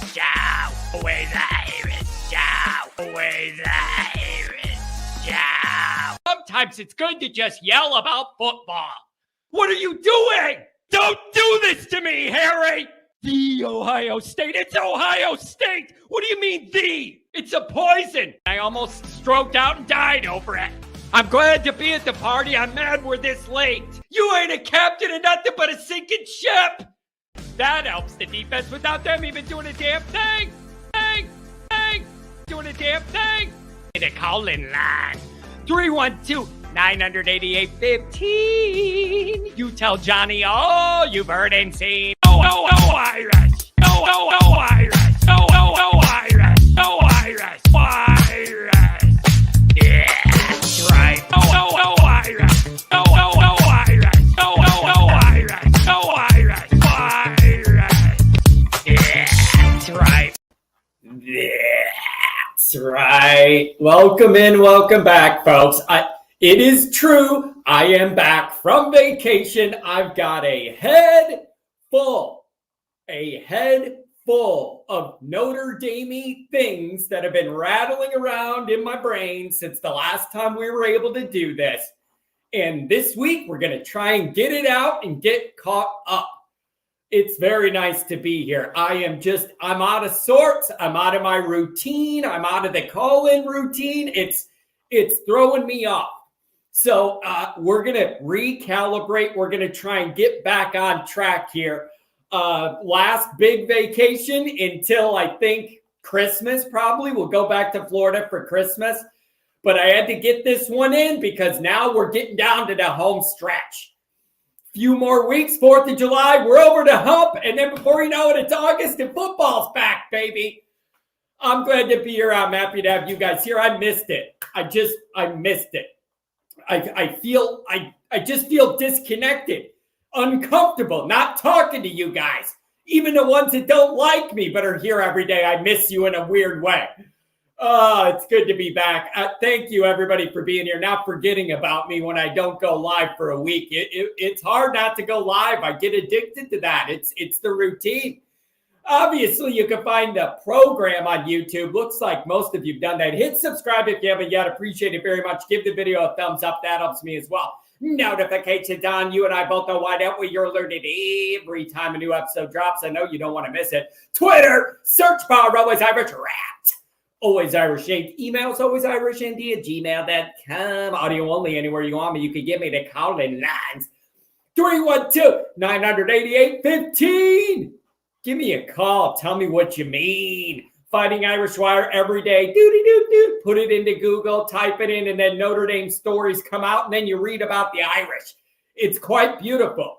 Shout away the Irish. Shout away the Irish. Shout. Sometimes it's good to just yell about football. What are you doing? Don't do this to me, Harry! The Ohio State. It's Ohio State! What do you mean, the? It's a poison. I almost stroked out and died over it. I'm glad to be at the party. I'm mad we're this late. You ain't a captain of nothing but a sinking ship. That helps the defense without them even doing a damn thing. Doing a damn thing. The call-in line. 312-988-15. You tell Johnny all you've heard and seen. No Irish. No Irish. No Irish. No Irish. Irish. Yeah, that's right. No Irish. No Irish. No Irish. No Irish. Irish. Yeah, that's right. That's right. Welcome in, welcome back, folks. It is true. I am back from vacation. I've got a head full of Notre Dame things that have been rattling around in my brain since the last time we were able to do this. And this week, we're going to try and get it out and get caught up. It's very nice to be here. I'm out of sorts. I'm out of my routine. I'm out of the call-in routine. It's throwing me off. So we're going to recalibrate. We're going to try and get back on track here. Last big vacation until I think Christmas probably. We'll go back to Florida for Christmas. But I had to get this one in because now we're getting down to the home stretch. Few more weeks, 4th of July, we're over the hump. And then before you know it, it's August and football's back, baby. I'm glad to be here. I'm happy to have you guys here. I missed it. I missed it. I just feel disconnected, uncomfortable, not talking to you guys. Even the ones that don't like me but are here every day, I miss you in a weird way. It's good to be back. Thank you, everybody, for being here. Not forgetting about me when I don't go live for a week. It's hard not to go live. I get addicted to that. It's the routine. Obviously, you can find the program on YouTube. Looks like most of you've done that. Hit subscribe if you haven't yet. Appreciate it very much. Give the video a thumbs up. That helps me as well. Notifications on. You and I both know why don't we? You're alerted every time a new episode drops. I know you don't want to miss it. Twitter, search bar, Always Irish Rat. Always Irish Inc. Emails, alwaysIrishND@gmail.com. Audio only anywhere you want me. You can give me the call-in lines. 312-988-15. Give me a call. Tell me what you mean. Fighting Irish Wire every day. Doody-doo-doo. Put it into Google, type it in, and then Notre Dame stories come out, and then you read about the Irish. It's quite beautiful.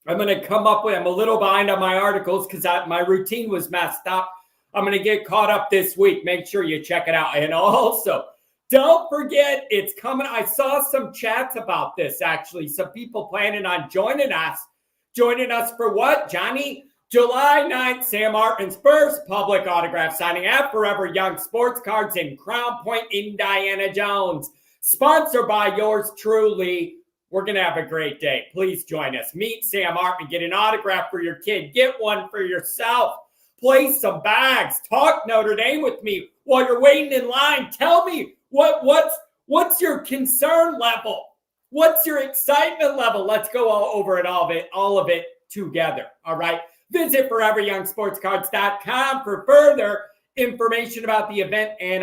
I'm a little behind on my articles because my routine was messed up. I'm going to get caught up this week. Make sure you check it out. And also, don't forget, it's coming. I saw some chats about this, actually. Some people planning on joining us. Joining us for what, Johnny? July 9th, Sam Martin's first public autograph signing at Forever Young Sports Cards in Crown Point, Indiana Jones. Sponsored by yours truly. We're going to have a great day. Please join us. Meet Sam Martin. Get an autograph for your kid. Get one for yourself. Play some bags. Talk Notre Dame with me while you're waiting in line. Tell me what's your concern level? What's your excitement level? Let's go over all of it together. All right. Visit foreveryoungsportscards.com for further information about the event. And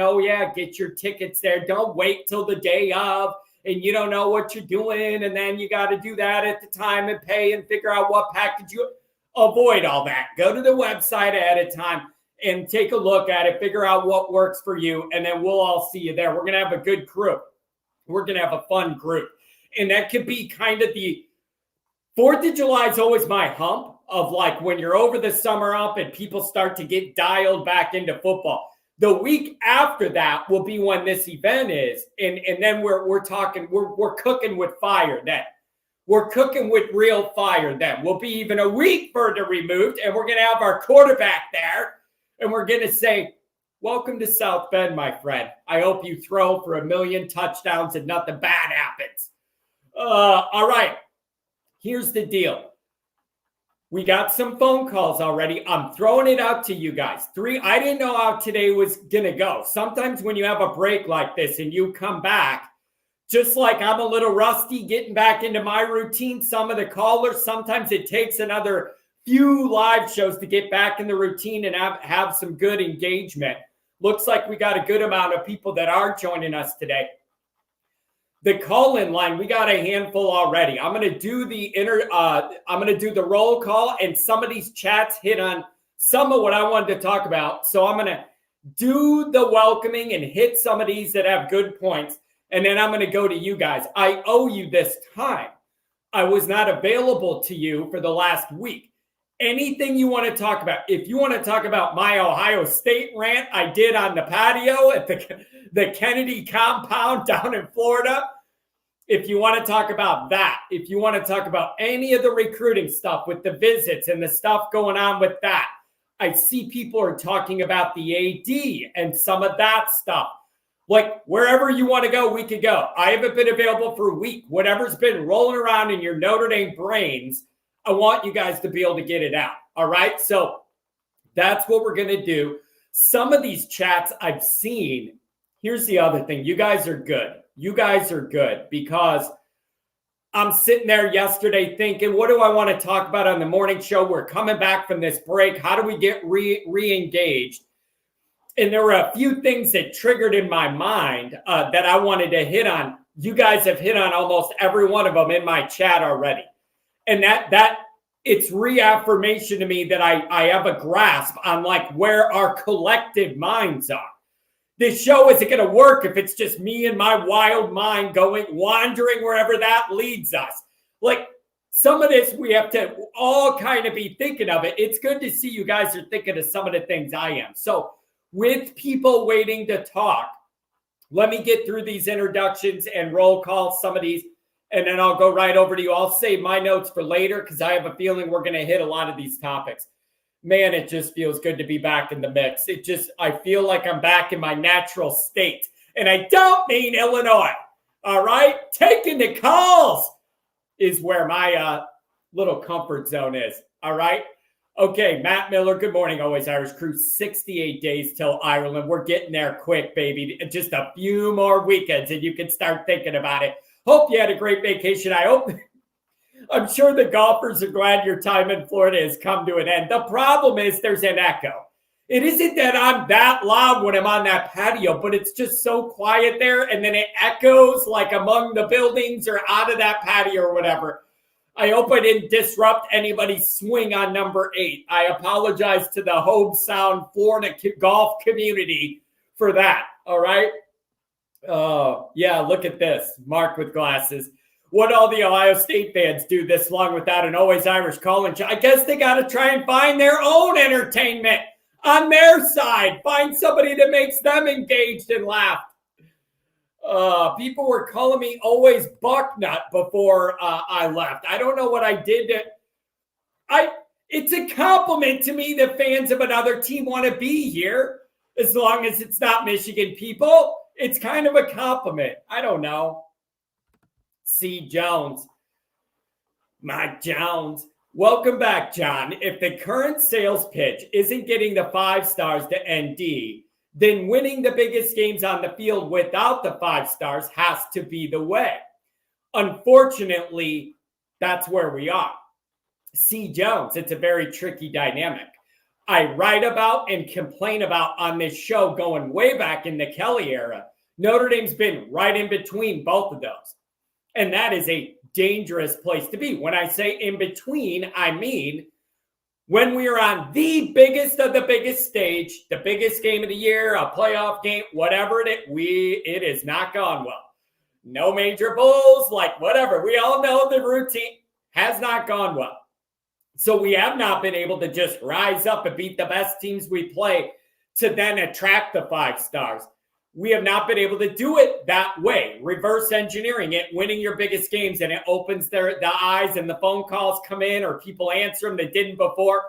get your tickets there. Don't wait till the day of and you don't know what you're doing. And then you got to do that at the time and pay and figure out what package you avoid all that. Go to the website ahead of time and take a look at it. Figure out what works for you. And then we'll all see you there. We're going to have a good crew. We're going to have a fun group. And that could be kind of the 4th of July is always my hump of like when you're over the summer hump and people start to get dialed back into football. The week after that will be when this event is. And then we're cooking with fire then. We're cooking with real fire then. We'll be even a week further removed, and we're going to have our quarterback there, and we're going to say, welcome to South Bend, my friend. I hope you throw for 1 million touchdowns and nothing bad happens. All right. Here's the deal. We got some phone calls already. I'm throwing it out to you guys. 3, I didn't know how today was going to go. Sometimes when you have a break like this and you come back, just like I'm a little rusty getting back into my routine, some of the callers, sometimes it takes another few live shows to get back in the routine and have some good engagement. Looks like we got a good amount of people that are joining us today. The call-in line, we got a handful already. I'm going to do the roll call, and some of these chats hit on some of what I wanted to talk about. So I'm going to do the welcoming and hit some of these that have good points, and then I'm going to go to you guys. I owe you this time. I was not available to you for the last week. Anything you want to talk about, if you want to talk about my Ohio State rant I did on the patio at the Kennedy compound down in Florida, if you want to talk about that, if you want to talk about any of the recruiting stuff with the visits and the stuff going on with that, I see people are talking about the AD and some of that stuff. Like wherever you want to go, we could go. I haven't been available for a week. Whatever's been rolling around in your Notre Dame brains, I want you guys to be able to get it out. All right. So that's what we're going to do. Some of these chats I've seen. Here's the other thing. You guys are good. You guys are good because I'm sitting there yesterday thinking, what do I want to talk about on the morning show? We're coming back from this break. How do we get re-engaged? And there were a few things that triggered in my mind that I wanted to hit on. You guys have hit on almost every one of them in my chat already. And that it's reaffirmation to me that I have a grasp on like where our collective minds are. This show isn't going to work if it's just me and my wild mind wandering wherever that leads us. Like some of this, we have to all kind of be thinking of it. It's good to see you guys are thinking of some of the things I am. So with people waiting to talk, let me get through these introductions and roll call some of these, and then I'll go right over to you. I'll save my notes for later because I have a feeling we're going to hit a lot of these topics. Man, it just feels good to be back in the mix. I feel like I'm back in my natural state. And I don't mean Illinois. All right? Taking the calls is where my little comfort zone is. All right? Okay, Matt Miller, good morning, Always Irish Crew. 68 days till Ireland. We're getting there quick, baby. Just a few more weekends and you can start thinking about it. Hope you had a great vacation. I'm sure the golfers are glad your time in Florida has come to an end. The problem is there's an echo. It isn't that I'm that loud when I'm on that patio, but it's just so quiet there. And then it echoes like among the buildings or out of that patio or whatever. I hope I didn't disrupt anybody's swing on number 8. I apologize to the Hobe Sound, Florida golf community for that. All right. Yeah, look at this. Mark with glasses. What all the Ohio State fans do this long without an Always Irish call-in show? I guess they got to try and find their own entertainment on their side. Find somebody that makes them engaged and laugh. People were calling me Always Bucknut before I left. I don't know what I did. It's a compliment to me that fans of another team want to be here, as long as it's not Michigan people. It's kind of a compliment. I don't know. C. Jones. Mike Jones. Welcome back, John. If the current sales pitch isn't getting the 5 stars to ND, then winning the biggest games on the field without the 5 stars has to be the way. Unfortunately, that's where we are. C. Jones, it's a very tricky dynamic. I write about and complain about on this show going way back in the Kelly era. Notre Dame's been right in between both of those. And that is a dangerous place to be. When I say in between, I mean when we are on the biggest of the biggest stage, the biggest game of the year, a playoff game, whatever it is not gone well. No major bowls, like whatever. We all know the routine has not gone well. So we have not been able to just rise up and beat the best teams we play to then attract the 5 stars. We have not been able to do it that way. Reverse engineering it, winning your biggest games, and it opens the eyes and the phone calls come in or people answer them that didn't before.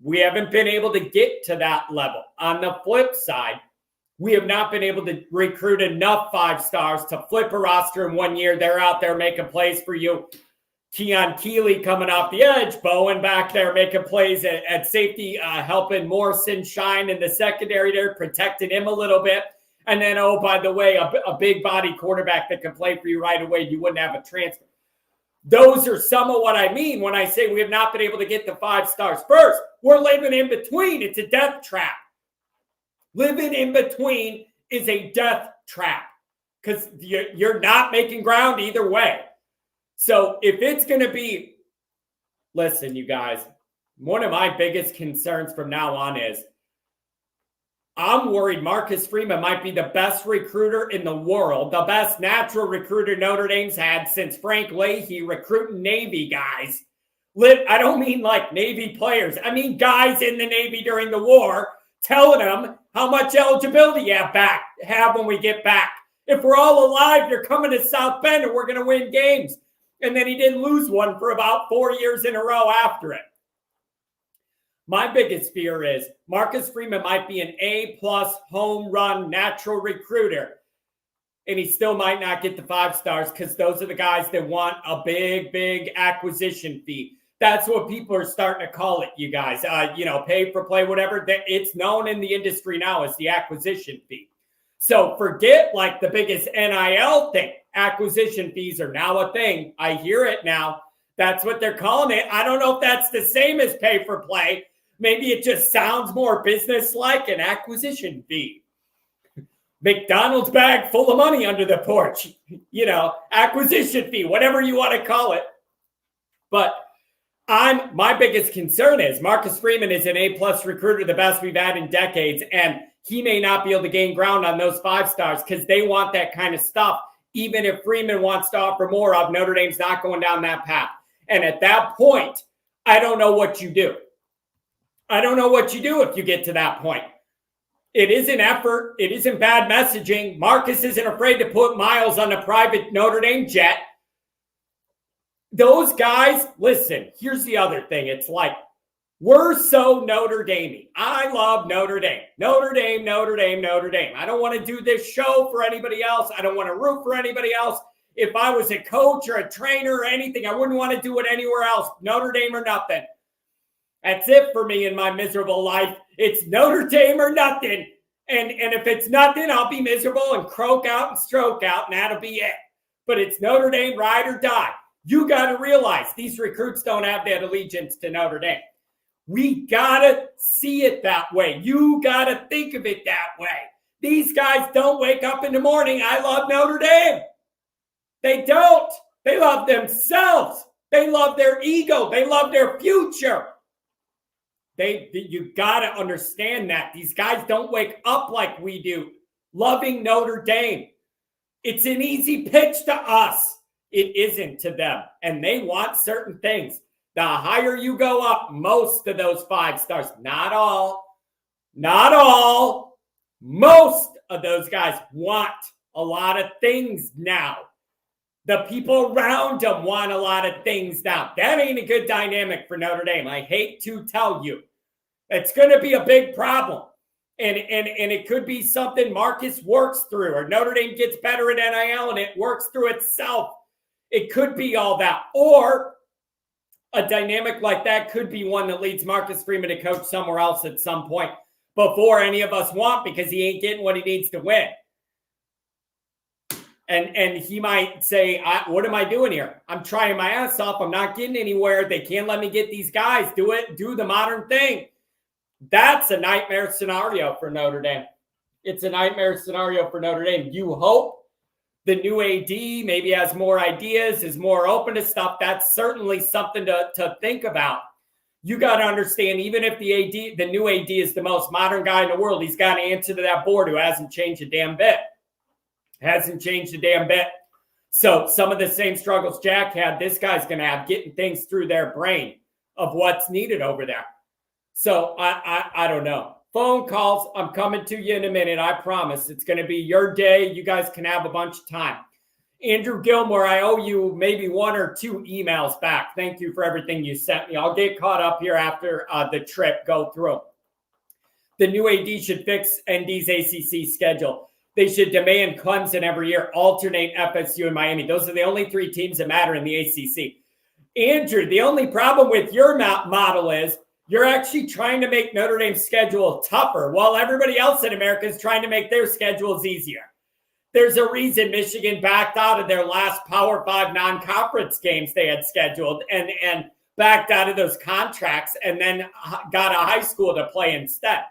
We haven't been able to get to that level. On the flip side, we have not been able to recruit enough 5 stars to flip a roster in 1 year. They're out there making plays for you. Keon Keeley coming off the edge, Bowen back there making plays at safety, helping Morrison shine in the secondary there, protecting him a little bit. And then, oh, by the way, a big body quarterback that can play for you right away. You wouldn't have a transfer. Those are some of what I mean when I say we have not been able to get the 5 stars. First, we're living in between. It's a death trap. Living in between is a death trap because you're not making ground either way. So if it's going to be, listen, you guys, one of my biggest concerns from now on is I'm worried Marcus Freeman might be the best recruiter in the world, the best natural recruiter Notre Dame's had since Frank Leahy recruiting Navy guys. I don't mean like Navy players. I mean guys in the Navy during the war telling them how much eligibility you have when we get back. If we're all alive, you're coming to South Bend and we're going to win games. And then he didn't lose one for about 4 years in a row after it. My biggest fear is Marcus Freeman might be an A-plus home run natural recruiter, and he still might not get the 5 stars because those are the guys that want a big, big acquisition fee. That's what people are starting to call it, you guys. Pay for play, whatever. It's known in the industry now as the acquisition fee. So forget like the biggest NIL thing. Acquisition fees are now a thing. I hear it now. That's what they're calling it. I don't know if that's the same as pay for play. Maybe it just sounds more business-like, an acquisition fee. McDonald's bag full of money under the porch. Acquisition fee, whatever you want to call it. But my biggest concern is Marcus Freeman is an A-plus recruiter, the best we've had in decades, and he may not be able to gain ground on those 5 stars because they want that kind of stuff. Even if Freeman wants to offer more of, Notre Dame's not going down that path. And at that point, I don't know what you do. I don't know what you do if you get to that point. It isn't effort. It isn't bad messaging. Marcus isn't afraid to put miles on a private Notre Dame jet. Those guys, listen, here's the other thing. It's like, we're so Notre Dame-y. I love Notre Dame. Notre Dame, Notre Dame, Notre Dame. I don't want to do this show for anybody else. I don't want to root for anybody else. If I was a coach or a trainer or anything, I wouldn't want to do it anywhere else. Notre Dame or nothing. That's it for me in my miserable life. It's Notre Dame or nothing. And if it's nothing, I'll be miserable and croak out and stroke out, and that'll be it. But it's Notre Dame, ride or die. You got to realize these recruits don't have that allegiance to Notre Dame. We got to see it that way. You got to think of it that way. These guys don't wake up in the morning, I love Notre Dame. They don't. They love themselves. They love their ego. They love their future. You got to understand that. These guys don't wake up like we do, loving Notre Dame. It's an easy pitch to us. It isn't to them. And they want certain things. The higher you go up, most of those 5 stars, not all, most of those guys want a lot of things now. The people around them want a lot of things now. That ain't a good dynamic for Notre Dame. I hate to tell you. It's going to be a big problem. And it could be something Marcus works through, or Notre Dame gets better at NIL and it works through itself. It could be all that. Or a dynamic like that could be one that leads Marcus Freeman to coach somewhere else at some point before any of us want, because he ain't getting what he needs to win. And he might say, what am I doing here? I'm trying my ass off. I'm not getting anywhere. They can't let me get these guys. Do the modern thing. That's a nightmare scenario for Notre Dame. It's a nightmare scenario for Notre Dame. You hope the new AD maybe has more ideas, is more open to stuff. That's certainly something to think about. You got to understand, even if the new AD is the most modern guy in the world, he's got to answer to that board who hasn't changed a damn bit. So some of the same struggles Jack had, this guy's going to have getting things through their brain of what's needed over there. So I don't know. Phone calls, I'm coming to you in a minute. I promise. It's going to be your day. You guys can have a bunch of time. Andrew Gilmore, I owe you maybe 1 or 2 emails back. Thank you for everything you sent me. I'll get caught up here after the trip, go through. The new AD should fix ND's ACC schedule. They should demand Clemson every year, alternate FSU and Miami. Those are the only 3 teams that matter in the ACC. Andrew, the only problem with your model is you're actually trying to make Notre Dame's schedule tougher while everybody else in America is trying to make their schedules easier. There's a reason Michigan backed out of their last Power 5 non-conference games they had scheduled and backed out of those contracts and then got a high school to play instead.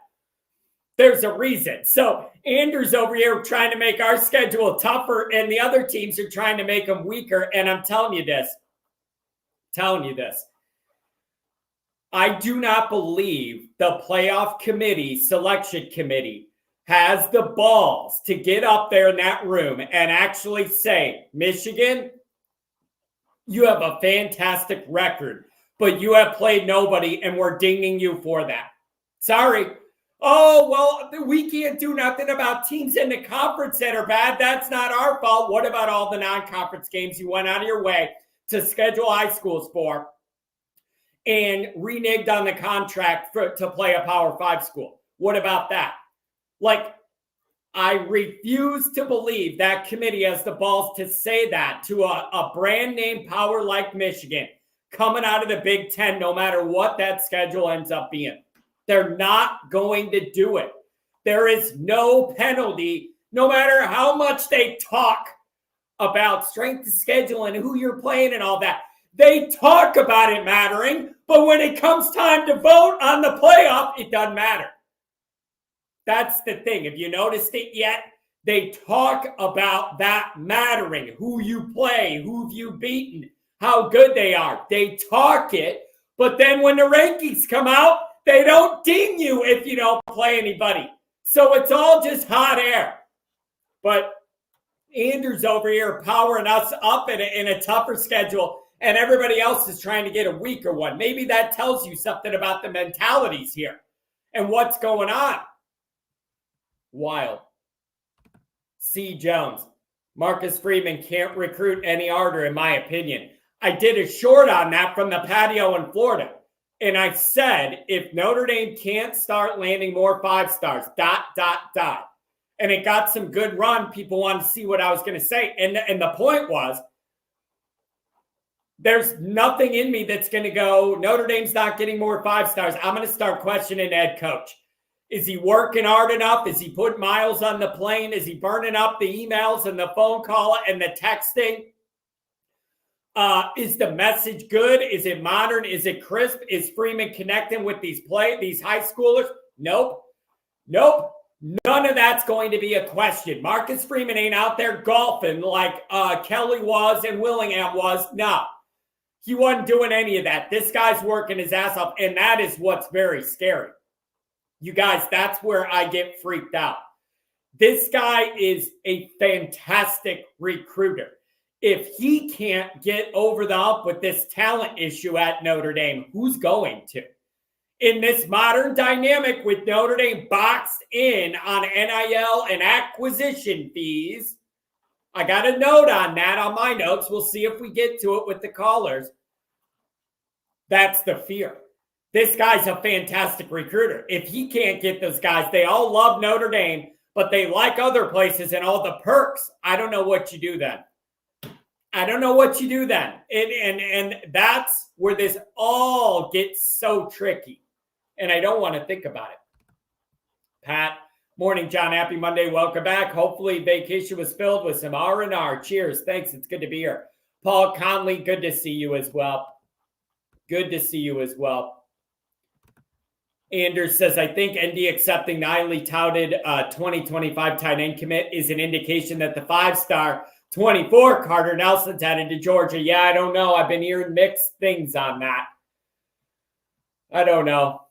There's a reason. So Andrew's over here trying to make our schedule tougher and the other teams are trying to make them weaker. And I'm telling you this. I do not believe the playoff committee, selection committee, has the balls to get up there in that room and actually say, Michigan, you have a fantastic record, but you have played nobody and we're dinging you for that. Sorry. Oh, well, we can't do nothing about teams in the conference that are bad. That's not our fault. What about all the non-conference games you went out of your way to schedule high schools for and reneged on the contract to play a Power 5 school? What about that? Like, I refuse to believe that committee has the balls to say that to a brand name power like Michigan coming out of the Big Ten, no matter what that schedule ends up being. They're not going to do it. There is no penalty, no matter how much they talk about strength of schedule and who you're playing and all that. They talk about it mattering, but when it comes time to vote on the playoff, it doesn't matter. That's the thing. Have you noticed it yet? They talk about that mattering, who you play, who've you beaten, how good they are. They talk it, but then when the rankings come out, they don't ding you if you don't play anybody. So it's all just hot air. But Andrew's over here powering us up in a tougher schedule, and everybody else is trying to get a weaker one. Maybe that tells you something about the mentalities here and what's going on. Wild. C. Jones. Marcus Freeman can't recruit any harder, in my opinion. I did a short on that from the patio in Florida. And I said, if Notre Dame can't start landing more 5 stars, ... And it got some good run. People wanted to see what I was going to say. And the point was, there's nothing in me that's going to go, Notre Dame's not getting more 5 stars. I'm going to start questioning head coach. Is he working hard enough? Is he putting miles on the plane? Is he burning up the emails and the phone call and the texting? Is the message good? Is it modern? Is it crisp? Is Freeman connecting with these high schoolers? Nope. None of that's going to be a question. Marcus Freeman ain't out there golfing like Kelly was and Willingham was. No, he wasn't doing any of that. This guy's working his ass off, and that is what's very scary. You guys, that's where I get freaked out. This guy is a fantastic recruiter. If he can't get over the hump with this talent issue at Notre Dame, who's going to? In this modern dynamic with Notre Dame boxed in on NIL and acquisition fees, I got a note on that on my notes. We'll see if we get to it with the callers. That's the fear. This guy's a fantastic recruiter. If he can't get those guys, they all love Notre Dame, but they like other places and all the perks. I don't know what you do then. And that's where this all gets so tricky. And I don't want to think about it. Pat, morning, John. Happy Monday. Welcome back. Hopefully vacation was filled with some R&R. Cheers. Thanks. It's good to be here. Paul Conley, good to see you as well. Anders says, I think ND accepting the highly touted 2025 tight end commit is an indication that the 5-star 24 Carter Nelson's headed to Georgia. Yeah, I don't know. I've been hearing mixed things on that. I don't know.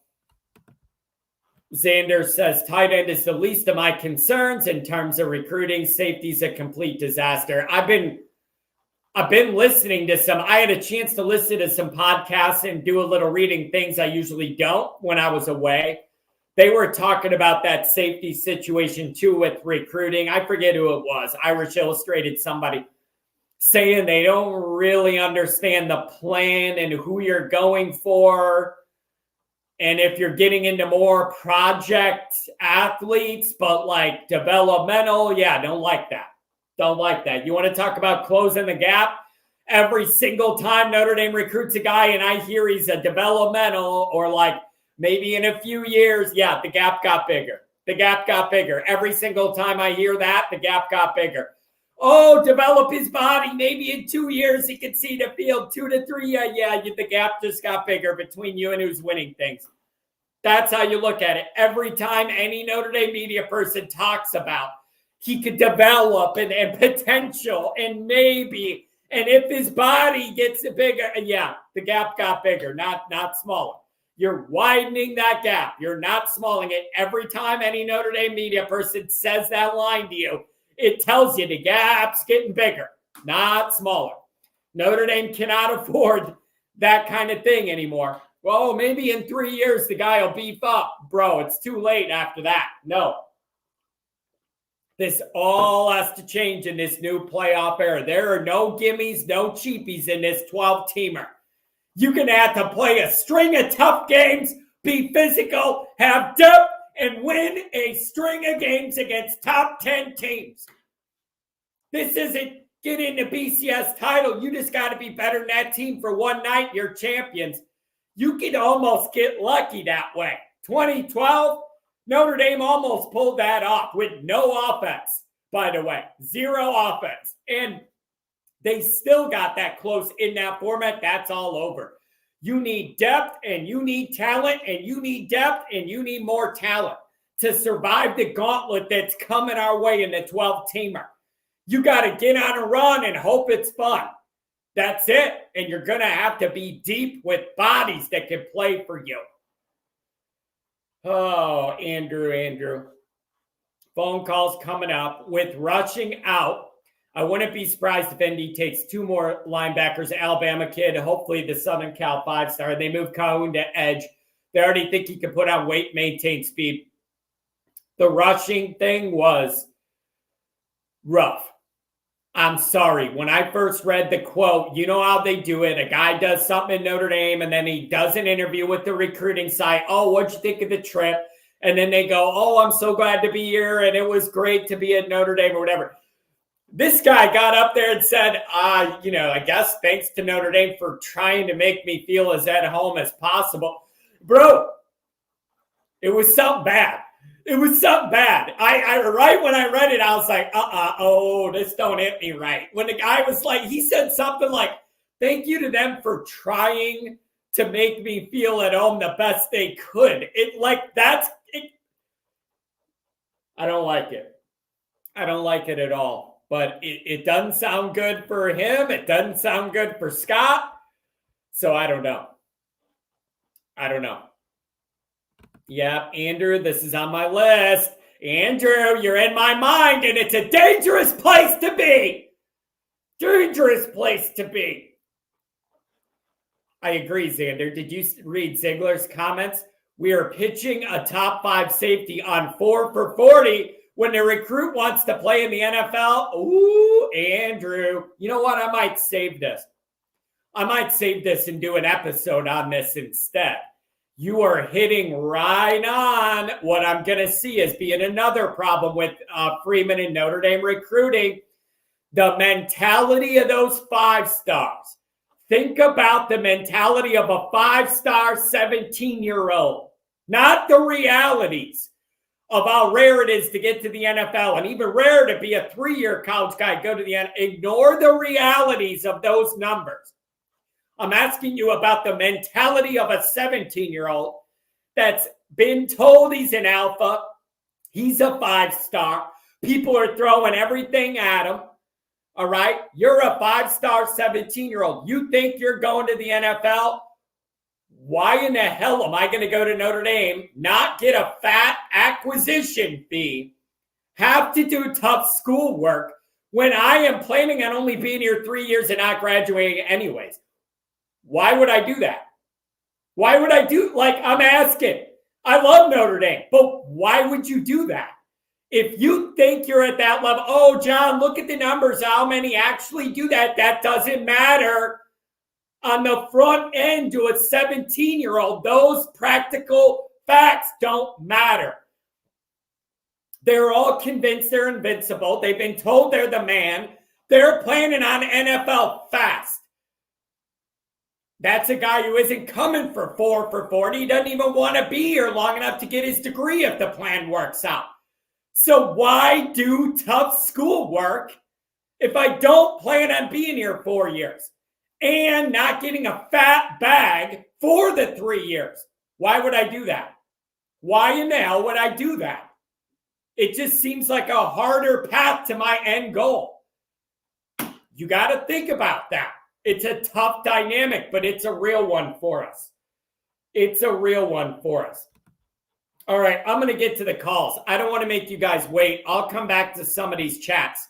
Xander says, tight end is the least of my concerns in terms of recruiting. Safety's a complete disaster. I've been listening to some. I had a chance to listen to some podcasts and do a little reading, things I usually don't when I was away. They were talking about that safety situation too with recruiting. I forget who it was. Irish Illustrated, somebody saying they don't really understand the plan and who you're going for. And if you're getting into more project athletes, but like developmental, don't like that. You want to talk about closing the gap every single time Notre Dame recruits a guy and I hear he's a developmental or like maybe in a few years, yeah, the gap got bigger. The gap got bigger. Every single time I hear that, the gap got bigger. Oh, develop his body. Maybe in 2 years he can see the field. 2 to 3. Yeah, the gap just got bigger between you and who's winning things. That's how you look at it. Every time any Notre Dame media person talks about he could develop and potential and maybe, and if his body gets bigger, yeah, the gap got bigger, not smaller. You're widening that gap. You're not smalling it. Every time any Notre Dame media person says that line to you, it tells you the gap's getting bigger, not smaller. Notre Dame cannot afford that kind of thing anymore. Well, maybe in 3 years the guy will beef up. Bro, it's too late after that. No. This all has to change in this new playoff era. There are no gimmies, no cheapies in this 12-teamer. You're going to have to play a string of tough games, be physical, have depth, and win a string of games against top 10 teams. This isn't getting the BCS title. You just got to be better than that team for one night. You're champions. You could almost get lucky that way. 2012, Notre Dame almost pulled that off with no offense, by the way. 0 offense. And they still got that close in that format. That's all over. You need depth and you need talent and you need depth and you need more talent to survive the gauntlet that's coming our way in the 12-teamer. You got to get on a run and hope it's fun. That's it. And you're going to have to be deep with bodies that can play for you. Oh, Andrew. Phone calls coming up with rushing out. I wouldn't be surprised if ND takes 2 more linebackers, Alabama kid, hopefully the Southern Cal 5-star. They move Calhoun to edge. They already think he can put on weight, maintain speed. The rushing thing was rough. I'm sorry. When I first read the quote, you know how they do it. A guy does something in Notre Dame, and then he does an interview with the recruiting site. Oh, what'd you think of the trip? And then they go, oh, I'm so glad to be here, and it was great to be at Notre Dame or whatever. This guy got up there and said, I guess thanks to Notre Dame for trying to make me feel as at home as possible. Bro, it was something bad. It was something bad. I right when I read it, I was like, this don't hit me right. When the guy was like, he said something like, thank you to them for trying to make me feel at home the best they could. I don't like it. I don't like it at all. But it doesn't sound good for him. It doesn't sound good for Scott. So I don't know. Yep, Andrew, this is on my list. Andrew, you're in my mind, and it's a dangerous place to be. Dangerous place to be. I agree, Xander. Did you read Ziegler's comments? We are pitching a top 5 safety on 4 for 40 when the recruit wants to play in the NFL. Ooh, Andrew. You know what? I might save this. And do an episode on this instead. You are hitting right on what I'm going to see as being another problem with Freeman and Notre Dame recruiting. The mentality of those 5-stars. Think about the mentality of a 5-star 17-year-old, not the realities of how rare it is to get to the NFL and even rare to be a 3-year college guy, go to the NFL. Ignore the realities of those numbers. I'm asking you about the mentality of a 17-year-old that's been told he's an alpha. He's a 5-star. People are throwing everything at him. All right? You're a 5-star 17-year-old. You think you're going to the NFL? Why in the hell am I going to go to Notre Dame, not get a fat acquisition fee, have to do tough schoolwork when I am planning on only being here 3 years and not graduating anyways? Why would I do that? I'm asking. I love Notre Dame, but why would you do that? If you think you're at that level, oh, John, look at the numbers, how many actually do that? That doesn't matter. On the front end to a 17-year-old, those practical facts don't matter. They're all convinced they're invincible. They've been told they're the man. They're planning on NFL fast. That's a guy who isn't coming for 4 for 40. He doesn't even want to be here long enough to get his degree if the plan works out. So why do tough schoolwork if I don't plan on being here 4 years and not getting a fat bag for the 3 years? Why would I do that? Why in the hell would I do that? It just seems like a harder path to my end goal. You got to think about that. It's a tough dynamic, but it's a real one for us. It's a real one for us. All right, I'm going to get to the calls. I don't want to make you guys wait. I'll come back to some of these chats.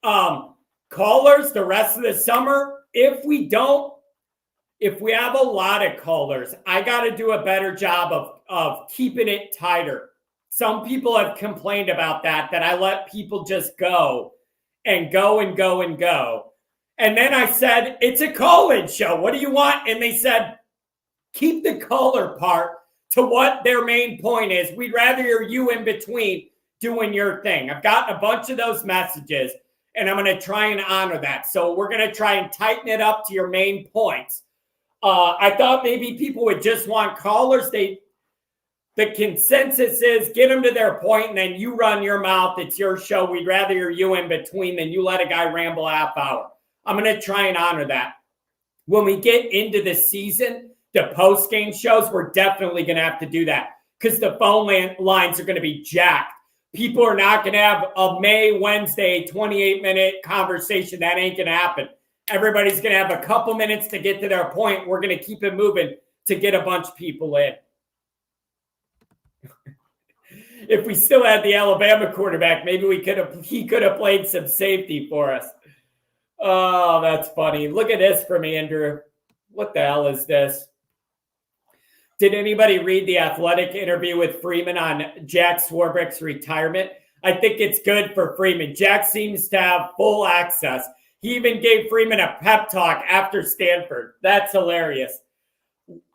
Callers the rest of the summer, if we have a lot of callers, I got to do a better job of keeping it tighter. Some people have complained about that I let people just go and go and go and go. And then I said, it's a call-in show. What do you want? And they said, keep the caller part to what their main point is. We'd rather hear you in between doing your thing. I've gotten a bunch of those messages, and I'm going to try and honor that. So we're going to try and tighten it up to your main points. I thought maybe people would just want callers. The consensus is get them to their point, and then you run your mouth. It's your show. We'd rather hear you in between than you let a guy ramble a half hour. I'm going to try and honor that. When we get into the season, the post-game shows, we're definitely going to have to do that because the phone lines are going to be jacked. People are not going to have a Wednesday 28-minute conversation. That ain't going to happen. Everybody's going to have a couple minutes to get to their point. We're going to keep it moving to get a bunch of people in. If we still had the Alabama quarterback, maybe he could have played some safety for us. Oh, that's funny. Look at this from Andrew. What the hell is this? Did anybody read the Athletic interview with Freeman on Jack Swarbrick's retirement? I think it's good for Freeman. Jack seems to have full access. He even gave Freeman a pep talk after Stanford. That's hilarious.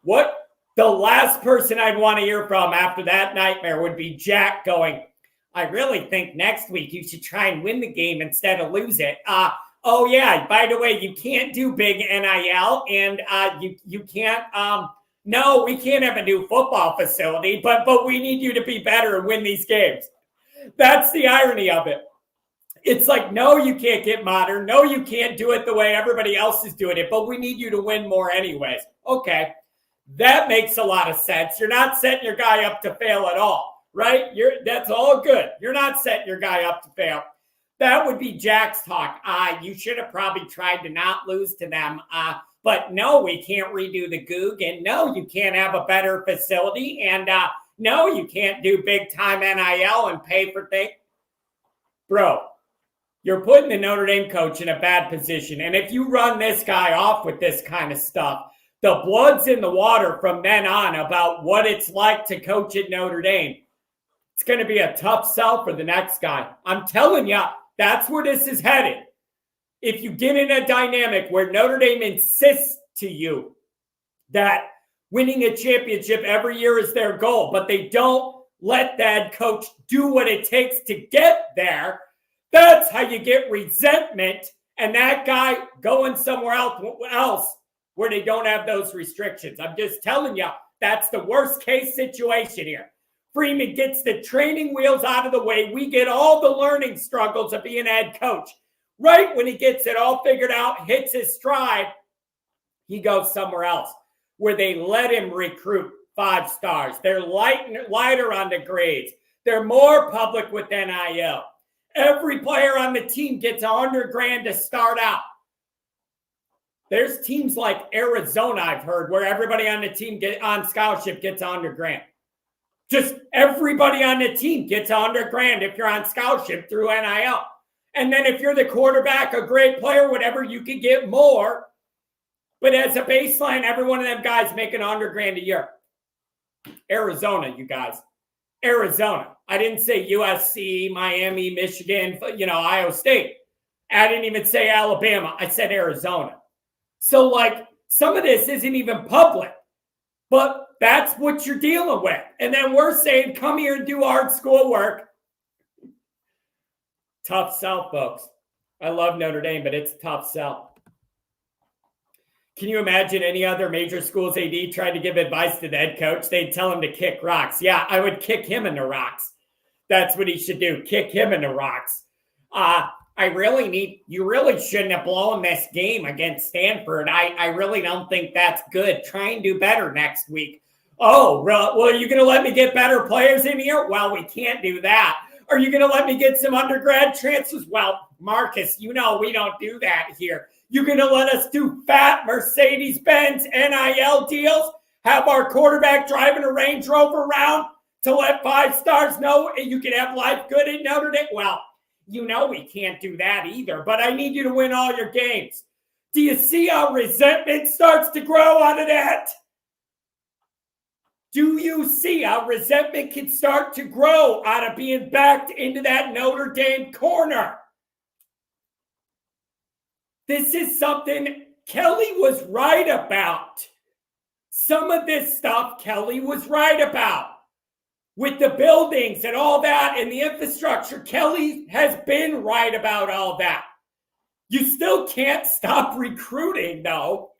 What the last person I'd want to hear from after that nightmare would be Jack going, I really think next week you should try and win the game instead of lose it. Oh, yeah, by the way, you can't do big NIL, and you can't no, we can't have a new football facility, but we need you to be better and win these games. That's the irony of it. It's like, no, you can't get modern. No, you can't do it the way everybody else is doing it, but we need you to win more anyways. Okay, that makes a lot of sense. You're not setting your guy up to fail at all, right? That's all good. You're not setting your guy up to fail. That would be Jack's talk. You should have probably tried to not lose to them. But no, we can't redo the Goog. And no, you can't have a better facility. And no, you can't do big time NIL and pay for things. Bro, you're putting the Notre Dame coach in a bad position. And if you run this guy off with this kind of stuff, the blood's in the water from then on about what it's like to coach at Notre Dame. It's going to be a tough sell for the next guy. I'm telling you, that's where this is headed. If you get in a dynamic where Notre Dame insists to you that winning a championship every year is their goal, but they don't let that coach do what it takes to get there, that's how you get resentment and that guy going somewhere else where they don't have those restrictions. I'm just telling you, that's the worst case situation here. Freeman gets the training wheels out of the way. We get all the learning struggles of being a head coach. Right when he gets it all figured out, hits his stride, he goes somewhere else where they let him recruit 5 stars. They're lighter on the grades. They're more public with NIL. Every player on the team gets $100,000 to start out. There's teams like Arizona, I've heard, where everybody on the team on scholarship gets $100,000. Just everybody on the team gets $100,000 if you're on scholarship through NIL. And then if you're the quarterback, a great player, whatever, you can get more. But as a baseline, every one of them guys making $100,000 a year. Arizona, you guys. Arizona. I didn't say USC, Miami, Michigan, Ohio State. I didn't even say Alabama. I said Arizona. So, some of this isn't even public. But that's what you're dealing with. And then we're saying, come here and do hard schoolwork. Tough sell, folks. I love Notre Dame, but it's a tough sell. Can you imagine any other major schools AD trying to give advice to the head coach? They'd tell him to kick rocks. Yeah, I would kick him in the rocks. That's what he should do. Kick him in the rocks. You really shouldn't have blown this game against Stanford. I really don't think that's good. Try and do better next week. Oh, well, are you going to let me get better players in here? Well, we can't do that. Are you going to let me get some undergrad transfers? Well, Marcus, we don't do that here. You going to let us do fat Mercedes-Benz NIL deals? Have our quarterback driving a Range Rover around to let 5 stars know you can have life good in Notre Dame? Well, we can't do that either, but I need you to win all your games. Do you see how resentment starts to grow out of that? Do you see how resentment can start to grow out of being backed into that Notre Dame corner? This is something Kelly was right about. Some of this stuff Kelly was right about. With the buildings and all that and the infrastructure, Kelly has been right about all that. You still can't stop recruiting, though.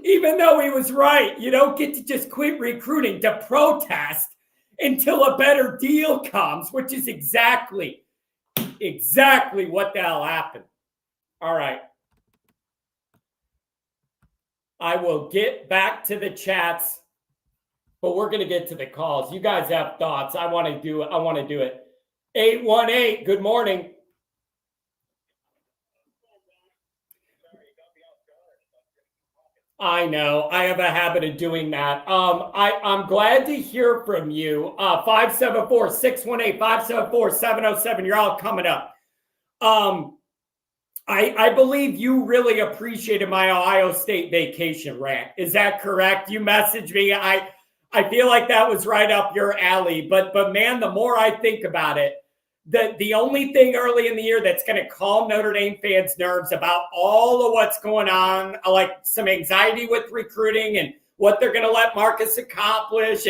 Even though he was right, you don't get to just quit recruiting to protest until a better deal comes, which is exactly what the hell happened. All right. I will get back to the chats, but we're going to get to the calls. You guys have thoughts. I want to do it. 818, good morning. I know. I have a habit of doing that. I'm glad to hear from you. 574-618, 574-707. You're all coming up. I believe you really appreciated my Ohio State vacation rant. Is that correct? You messaged me. I feel like that was right up your alley. But man, the more I think about it, the only thing early in the year that's going to calm Notre Dame fans' nerves about all of what's going on, like some anxiety with recruiting and what they're going to let Marcus accomplish,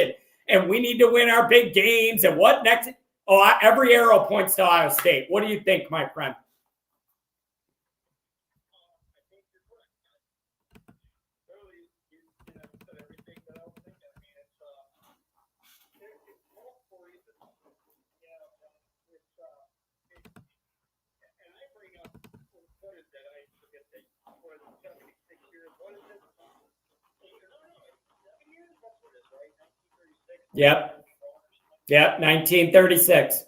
and we need to win our big games, and what next? Every arrow points to Ohio State. What do you think, my friend? Yep, 1936.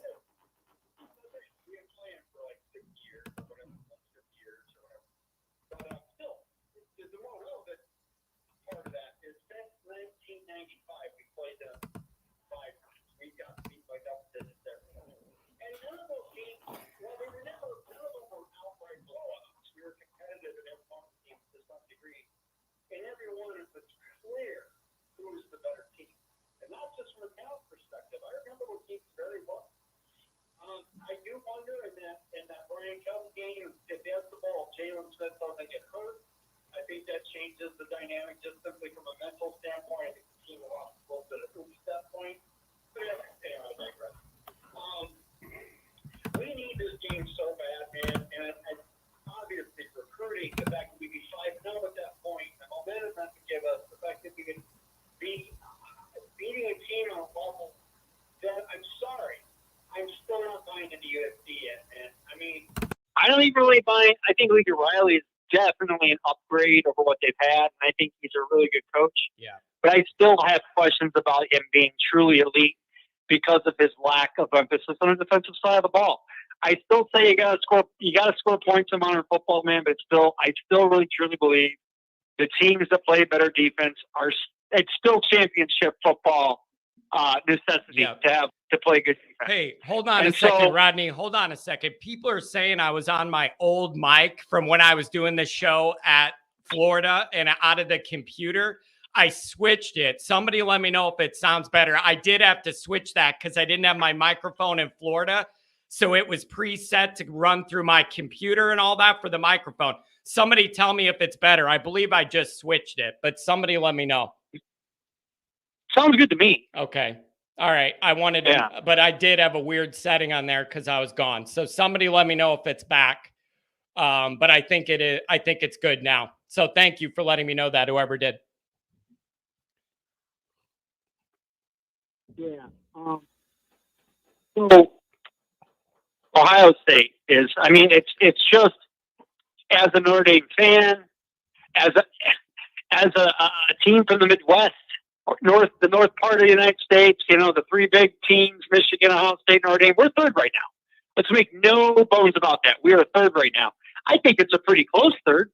And everyone was clear who was the better team. And not just from a talent perspective. I remember those teams very well. I do wonder in that Brian Kelly game, if they have the ball, Jalen Smith doesn't get hurt. I think that changes the dynamic just simply from a mental standpoint. I think the team lost a little bit of oops at that point. But I digress. We need this game so bad, man. And obviously recruiting, the fact that we be 5-0 at that point, the momentum that could give us, the fact that we can be beating a team on a level that I'm sorry, I'm still not buying into USC yet, man. I mean, I don't even really buy. I think Lincoln Riley is definitely an upgrade over what they've had, and I think he's a really good coach. Yeah. But I still have questions about him being truly elite because of his lack of emphasis on the defensive side of the ball. I still say you gotta score points in modern football, man, but I still really truly believe the teams that play better defense it's still championship football necessity to play good defense. Hey, hold on a second, Rodney. Hold on a second. People are saying I was on my old mic from when I was doing the show at Florida and out of the computer. I switched it. Somebody let me know if it sounds better. I did have to switch that because I didn't have my microphone in Florida. So it was preset to run through my computer and all that for the microphone. Somebody tell me if it's better. I believe I just switched it, but somebody let me know. Sounds good to me. Okay. All right. I wanted to, but I did have a weird setting on there because I was gone. So somebody let me know if it's back. But I think it is. I think it's good now. So thank you for letting me know that, whoever did. Yeah. So Ohio State is, I mean, it's just, as a Notre Dame fan, as a team from the Midwest, the north part of the United States, you know, the three big teams, Michigan, Ohio State, Notre Dame, we're third right now. Let's make no bones about that. We are third right now. I think it's a pretty close third,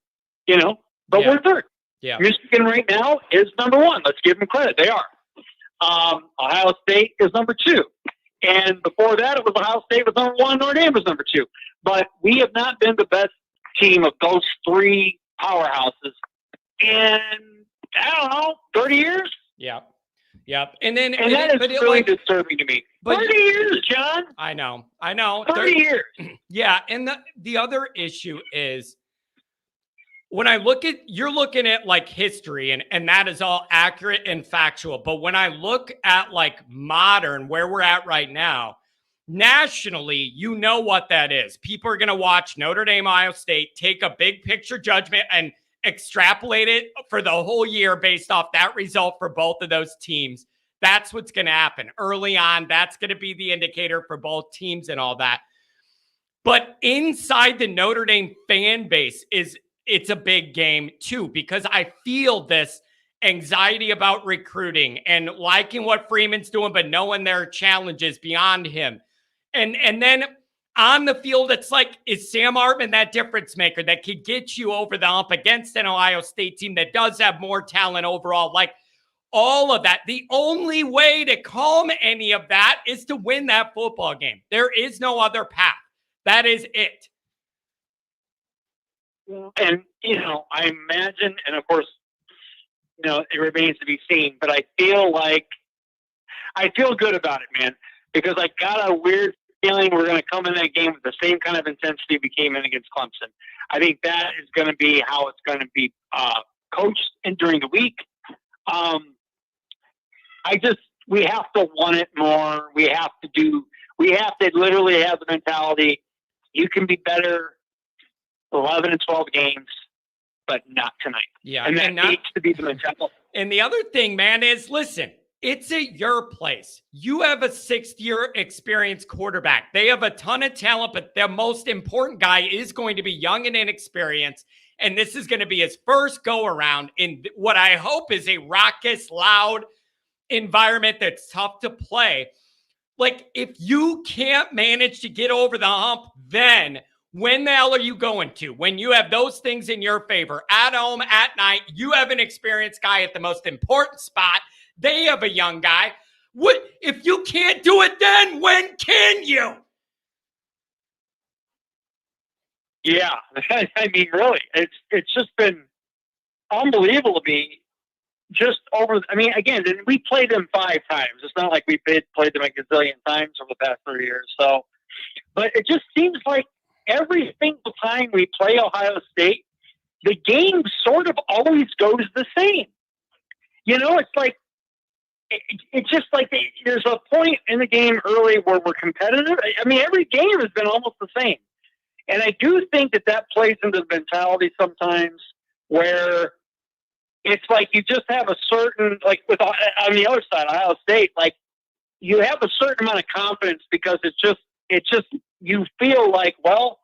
you know, but we're third. Yeah. Michigan right now is number one. Let's give them credit. They are. Ohio State is number two. And before that, it was Ohio State was number one, Notre Dame was number two. But we have not been the best team of those three powerhouses in, I don't know, 30 years? Yeah. Yep. And then that is really disturbing to me. 30 years, John. I know. 30 years. Yeah. And the other issue is when I look at, you're looking at like history and that is all accurate and factual. But when I look at like modern, where we're at right now, nationally, you know what that is. People are going to watch Notre Dame, Ohio State, take a big picture judgment and extrapolate it for the whole year based off that result for both of those teams. That's what's going to happen early on. That's going to be the indicator for both teams and all that. But inside the Notre Dame fan base it's a big game too, because I feel this anxiety about recruiting and liking what Freeman's doing, but knowing there are challenges beyond him. And then on the field, it's like, is Sam Hartman that difference maker that could get you over the hump against an Ohio State team that does have more talent overall? Like all of that. The only way to calm any of that is to win that football game. There is no other path. That is it. And, you know, I imagine, and of course, you know, it remains to be seen, but I feel good about it, man, because I got a weird feeling we're going to come in that game with the same kind of intensity we came in against Clemson. I think that is going to be how it's going to be coached and during the week. We have to want it more. We have to literally have the mentality. You can be better 11 and 12 games, but not tonight. Yeah. And that needs to be the mentality. And the other thing, man, is listen, it's at your place. You have a 6th-year experienced quarterback. They have a ton of talent, but the most important guy is going to be young and inexperienced. And this is going to be his first go around in what I hope is a raucous, loud environment that's tough to play. Like, if you can't manage to get over the hump, then when the hell are you going to? When you have those things in your favor, at home, at night, you have an experienced guy at the most important spot. They have a young guy. What if you can't do it then? When can you? Yeah, I mean, really, it's just been unbelievable to me. Just over, I mean, again, we played them 5 times. It's not like we played them a gazillion times over the past 3 years. So, but it just seems like every single time we play Ohio State, the game sort of always goes the same. You know, it's like, it's just like there's a point in the game early where we're competitive. I mean, every game has been almost the same. And I do think that plays into the mentality sometimes where it's like you just have a certain, like on the other side, Ohio State, like you have a certain amount of confidence because it's just, you feel like, well,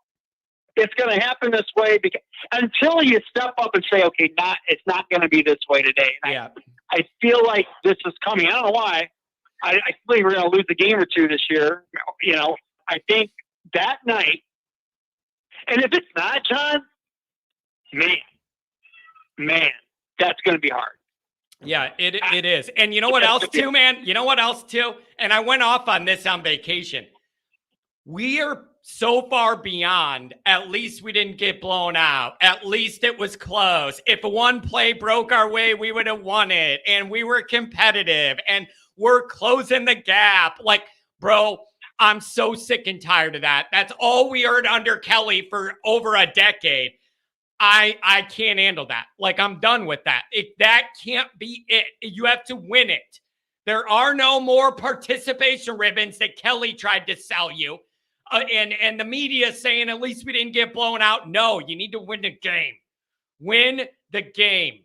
it's going to happen this way because until you step up and say, okay, it's not going to be this way today. And yeah. I feel like this is coming. I don't know why. I believe we're going to lose a game or two this year. You know, I think that night, and if it's not, John, man, that's going to be hard. Yeah, it is. And you know what else too, man? You know what else too? And I went off on this on vacation. We are so far beyond, at least we didn't get blown out. At least it was close. If one play broke our way, we would have won it. And we were competitive and we're closing the gap. Like, bro, I'm so sick and tired of that. That's all we heard under Kelly for over a decade. I can't handle that. Like, I'm done with that. That can't be it. You have to win it. There are no more participation ribbons that Kelly tried to sell you. And the media saying at least we didn't get blown out. No, you need to win the game. Win the game.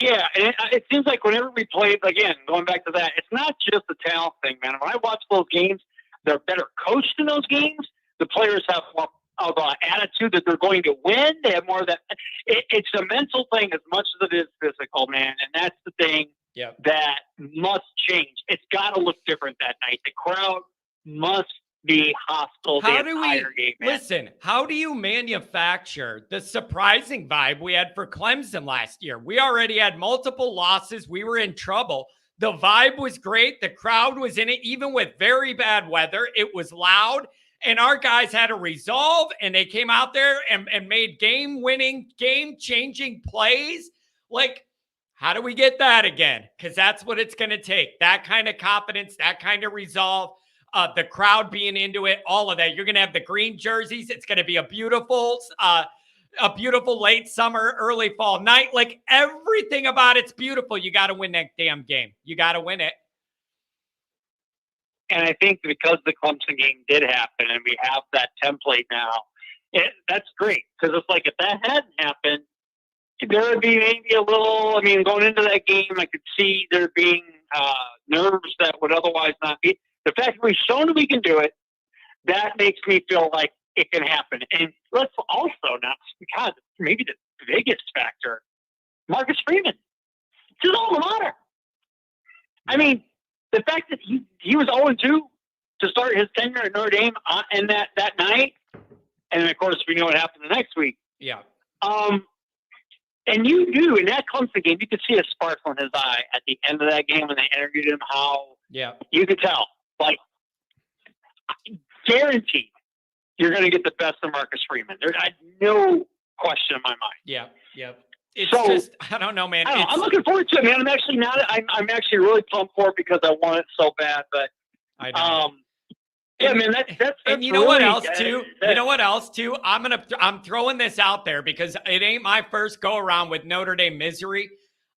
Yeah, and it seems like whenever we play, again, going back to that, it's not just a talent thing, man. When I watch those games, they're better coached in those games. The players have more of an attitude that they're going to win. They have more of that. It's a mental thing as much as it is physical, man. And that's the thing that must change. It's got to look different that night. The crowd must be hostile the entire game, man. Listen, how do you manufacture the surprising vibe we had for Clemson last year? We already had multiple losses. We were in trouble. The vibe was great. The crowd was in it, even with very bad weather. It was loud, and our guys had a resolve, and they came out there and made game-winning, game-changing plays. Like, how do we get that again? Because that's what it's going to take. That kind of confidence, that kind of resolve. The crowd being into it, all of that. You're going to have the green jerseys. It's going to be a beautiful late summer, early fall night. Like, everything about it's beautiful. You got to win that damn game. You got to win it. And I think because the Clemson game did happen and we have that template now, that's great. Because it's like if that hadn't happened, there would be maybe a little, going into that game, I could see there being nerves that would otherwise not be. The fact that we've shown that we can do it, that makes me feel like it can happen. And let's also not, God, maybe the biggest factor, Marcus Freeman. It's his alma mater. The fact that he was 0-2 to start his tenure at Notre Dame and that night, and of course we know what happened the next week. Yeah. And you do in that Clemson game, you could see a sparkle in his eye at the end of that game when they interviewed him. You could tell. Like, guaranteed, you're going to get the best of Marcus Freeman. There's no question in my mind. Yeah. It's just, I don't know, man. I'm looking forward to it, man. I'm actually really pumped for it because I want it so bad. But I know. Yeah, man, that's and you know what else too? You know what else too? I'm throwing this out there because it ain't my first go around with Notre Dame misery.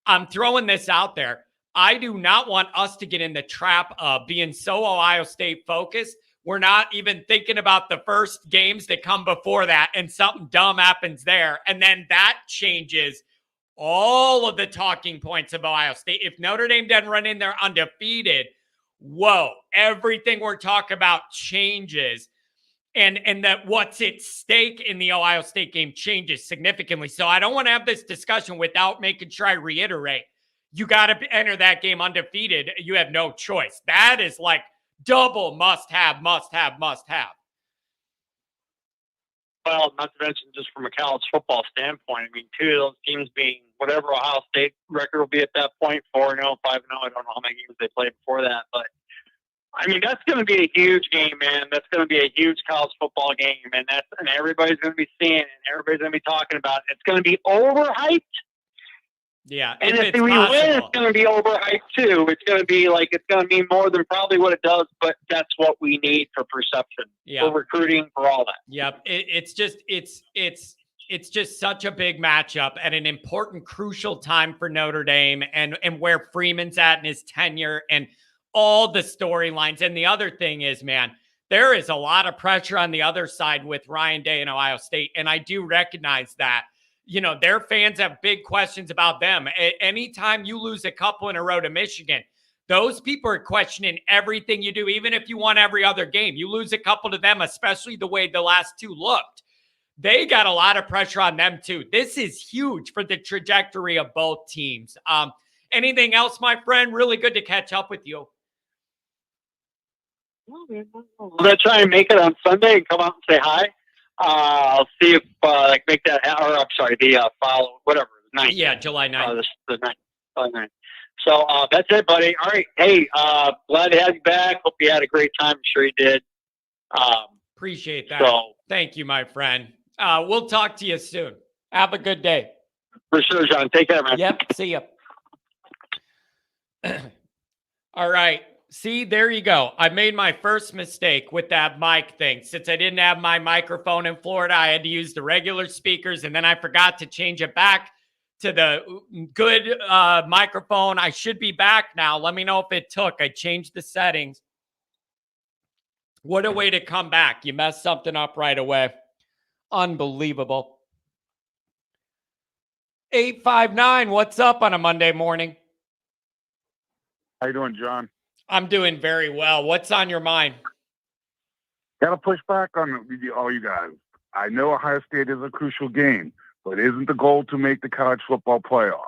I'm throwing this out there. I do not want us to get in the trap of being so Ohio State focused. We're not even thinking about the first games that come before that, and something dumb happens there, and then that changes all of the talking points of Ohio State. If Notre Dame doesn't run in there undefeated, whoa, everything we're talking about changes. And that what's at stake in the Ohio State game changes significantly. So I don't want to have this discussion without making sure I reiterate. You got to enter that game undefeated. You have no choice. That is like double must have. Well, not to mention just from a college football standpoint, two of those teams being whatever Ohio State record will be at that point, 4-0, 5-0. I don't know how many games they played before that, but that's going to be a huge game, man. That's going to be a huge college football game, and everybody's going to be seeing it, and everybody's going to be talking about it. It's going to be overhyped. Yeah, and if we win, it's going to be overhyped too. It's going to mean more than probably what it does, but that's what we need for perception, for recruiting, for all that. Yep, it's just such a big matchup at an important, crucial time for Notre Dame, and where Freeman's at in his tenure, and all the storylines. And the other thing is, man, there is a lot of pressure on the other side with Ryan Day and Ohio State, and I do recognize that. Their fans have big questions about them. Anytime you lose a couple in a row to Michigan, those people are questioning everything you do, even if you won every other game. You lose a couple to them, especially the way the last two looked. They got a lot of pressure on them too. This is huge for the trajectory of both teams. Anything else, my friend? Really good to catch up with you. I'm going to try and make it on Sunday and come out and say hi. I'll see if make that, or I'm sorry, the follow, whatever, 9th. Yeah, July 9th. The 9th. July 9th. So that's it, buddy. All right. Hey, glad to have you back. Hope you had a great time. I'm sure you did. Appreciate that. Thank you, my friend. We'll talk to you soon. Have a good day. For sure, John. Take care, man. Yep. See ya. All right. See, there you go. I made my first mistake with that mic thing. Since I didn't have my microphone in Florida, I had to use the regular speakers, and then I forgot to change it back to the good microphone. I should be back now. Let me know if it took. I changed the settings. What a way to come back. You messed something up right away. Unbelievable. 859, what's up on a Monday morning? How you doing, John? I'm doing very well. What's on your mind? Got to push back on all you guys. I know Ohio State is a crucial game, but isn't the goal to make the college football playoffs?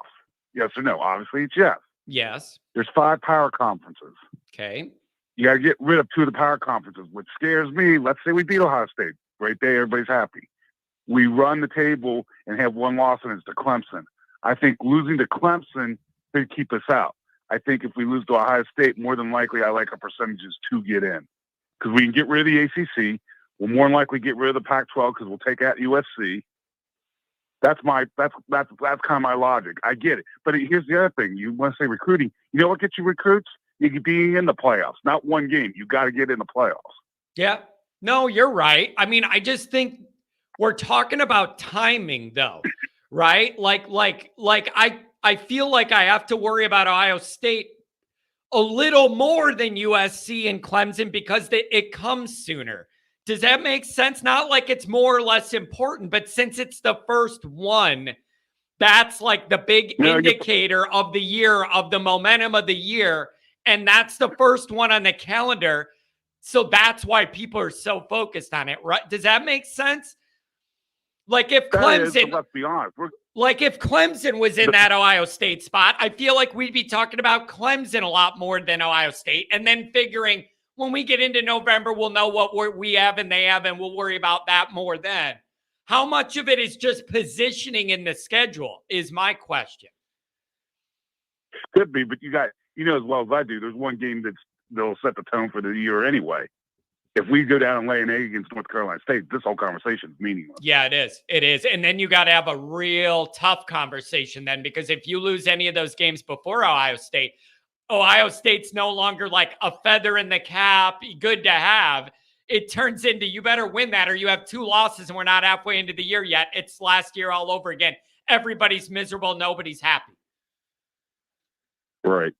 Yes or no? Obviously, it's yes. Yes. There's 5 power conferences. Okay. You got to get rid of 2 of the power conferences, which scares me. Let's say we beat Ohio State. Right there, everybody's happy. We run the table and have 1 loss, and it's to Clemson. I think losing to Clemson could keep us out. I think if we lose to Ohio State, more than likely, I like our percentages to get in. Because we can get rid of the ACC. We'll more than likely get rid of the Pac-12 because we'll take out USC. That's kind of my logic. I get it. But here's the other thing. You want to say recruiting. You know what gets you recruits? You can be in the playoffs. Not one game. You got to get in the playoffs. Yeah. No, you're right. I mean, I just think we're talking about timing, though, right? Like I feel like I have to worry about Ohio State a little more than USC and Clemson because it comes sooner. Does that make sense? Not like it's more or less important, but since it's the first one, that's like the big indicator of the year, of the momentum of the year. And that's the first one on the calendar. So that's why people are so focused on it, right? Does that make sense? Like if Clemson, let's be honest. Like if Clemson was in that Ohio State spot, I feel like we'd be talking about Clemson a lot more than Ohio State. And then figuring when we get into November, we'll know what we have and they have, and we'll worry about that more then. How much of it is just positioning in the schedule is my question. Could be, but you know as well as I do, there's one game that'll set the tone for the year anyway. If we go down and lay an egg against North Carolina State, this whole conversation is meaningless. Yeah, it is. It is. And then you got to have a real tough conversation then, because if you lose any of those games before Ohio State's no longer like a feather in the cap, good to have. It turns into you better win that or you have 2 losses and we're not halfway into the year yet. It's last year all over again. Everybody's miserable. Nobody's happy. Right.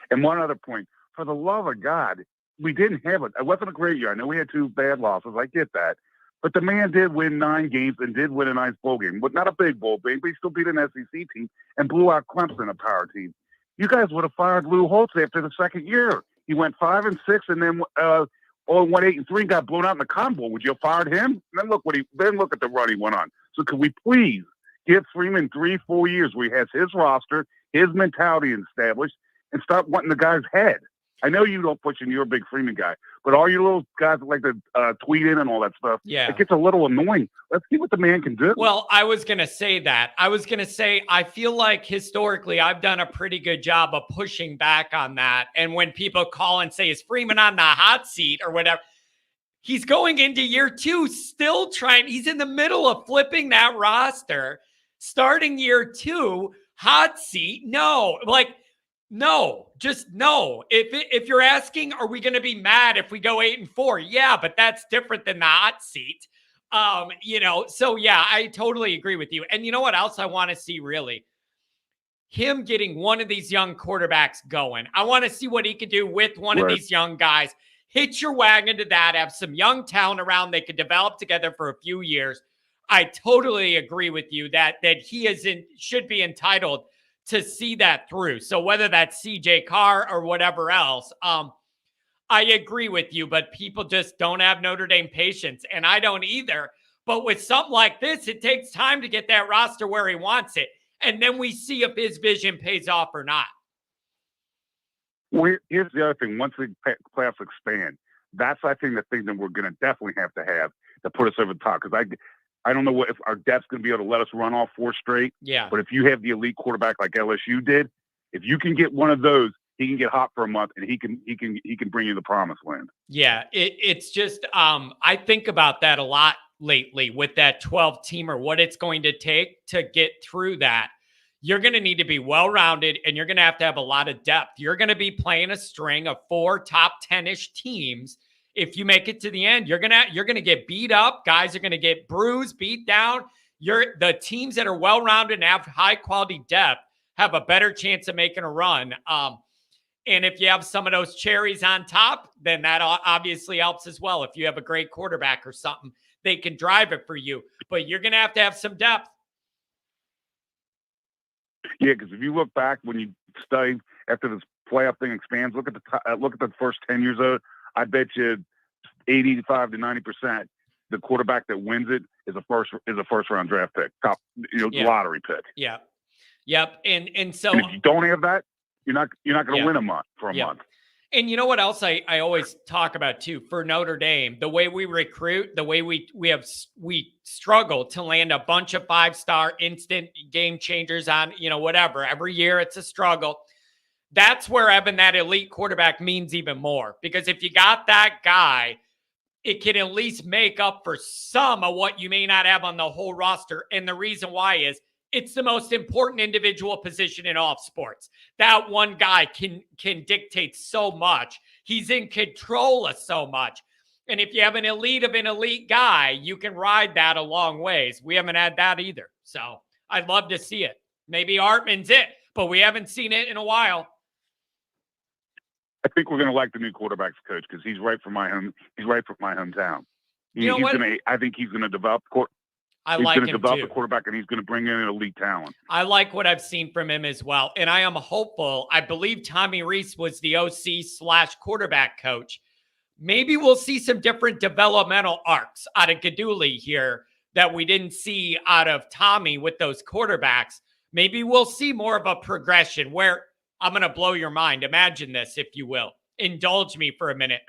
And one other point, for the love of God, we didn't have it. It wasn't a great year. I know we had 2 bad losses. I get that. But the man did win 9 games and did win a nice bowl game. But not a big bowl game, but he still beat an SEC team and blew out Clemson, a power team. You guys would have fired Lou Holtz after the second year. He went 5-6 and then went 8-3 and got blown out in the Cotton Bowl. Would you have fired him? And then look at the run he went on. So could we please give Freeman 3-4 years where he has his roster, his mentality established, and start wanting the guy's head? I know you don't push in, you're a big Freeman guy, but all you little guys that like to tweet in and all that stuff, it gets a little annoying. Let's see what the man can do. Well, I was going to say that. I feel like historically I've done a pretty good job of pushing back on that. And when people call and say, is Freeman on the hot seat or whatever, he's going into year 2, still trying. He's in the middle of flipping that roster, starting year 2, hot seat. No, just no. If you're asking, are we going to be mad if we go 8-4? Yeah, but that's different than the hot seat. So yeah, I totally agree with you. And you know what else I want to see really? Him getting one of these young quarterbacks going. I want to see what he could do with one of these young guys. Hitch your wagon to that, have some young talent around they could develop together for a few years. I totally agree with you that he should be entitled to see that through. So whether that's CJ Carr or whatever else, I agree with you, but people just don't have Notre Dame patience, and I don't either. But with something like this, it takes time to get that roster where he wants it, and then we see if his vision pays off or not. Well, here's the other thing. Once the playoffs expand, that's, I think, the thing that we're going to definitely have to put us over the top, because I don't know if our depth's going to be able to let us run all 4 straight. Yeah. But if you have the elite quarterback like LSU did, if you can get one of those, he can get hot for a month and he can bring you the promised land. Yeah. It's just, I think about that a lot lately with that 12-teamer, what it's going to take to get through that. You're going to need to be well-rounded and you're going to have a lot of depth. You're going to be playing a string of 4 top 10-ish teams. If you make it to the end, you're gonna get beat up. Guys are gonna get bruised, beat down. the teams that are well-rounded and have high-quality depth have a better chance of making a run. And if you have some of those cherries on top, then that obviously helps as well. If you have a great quarterback or something, they can drive it for you. But you're going to have some depth. Yeah, because if you look back when you study after this playoff thing expands, look at the first 10 years of it. I bet you 85 to 90% the quarterback that wins it is a first round draft pick, top lottery pick. Yeah. Yep. And so if you don't have that, you're not going to win a month for a month. And you know what else I always talk about too for Notre Dame, the way we recruit, the way we struggle to land a bunch of 5-star instant game changers on, whatever. Every year it's a struggle. That's where having that elite quarterback means even more, because if you got that guy, it can at least make up for some of what you may not have on the whole roster. And the reason why is it's the most important individual position in all of sports. That one guy can dictate so much. He's in control of so much. And if you have an elite guy, you can ride that a long ways. We haven't had that either. So I'd love to see it. Maybe Hartman's it, but we haven't seen it in a while. I think we're going to like the new quarterbacks coach because he's right from my home. He's right from my hometown. I think he's going to develop. He's going to develop the quarterback, and he's going to bring in an elite talent. I like what I've seen from him as well, and I am hopeful. I believe Tommy Rees was the OC/quarterback coach. Maybe we'll see some different developmental arcs out of Gaduli here that we didn't see out of Tommy with those quarterbacks. Maybe we'll see more of a progression where I'm going to blow your mind. Imagine this, if you will. Indulge me for a minute.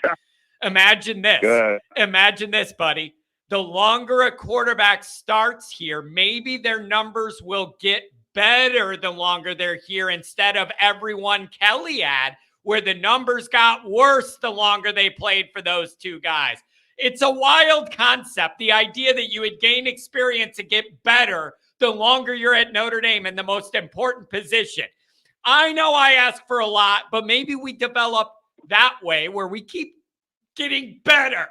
Imagine this. Good. Imagine this, buddy. The longer a quarterback starts here, maybe their numbers will get better the longer they're here, instead of everyone Kelly had, where the numbers got worse the longer they played for those two guys. It's a wild concept, the idea that you would gain experience and get better the longer you're at Notre Dame in the most important position. I know I ask for a lot, but maybe we develop that way where we keep getting better.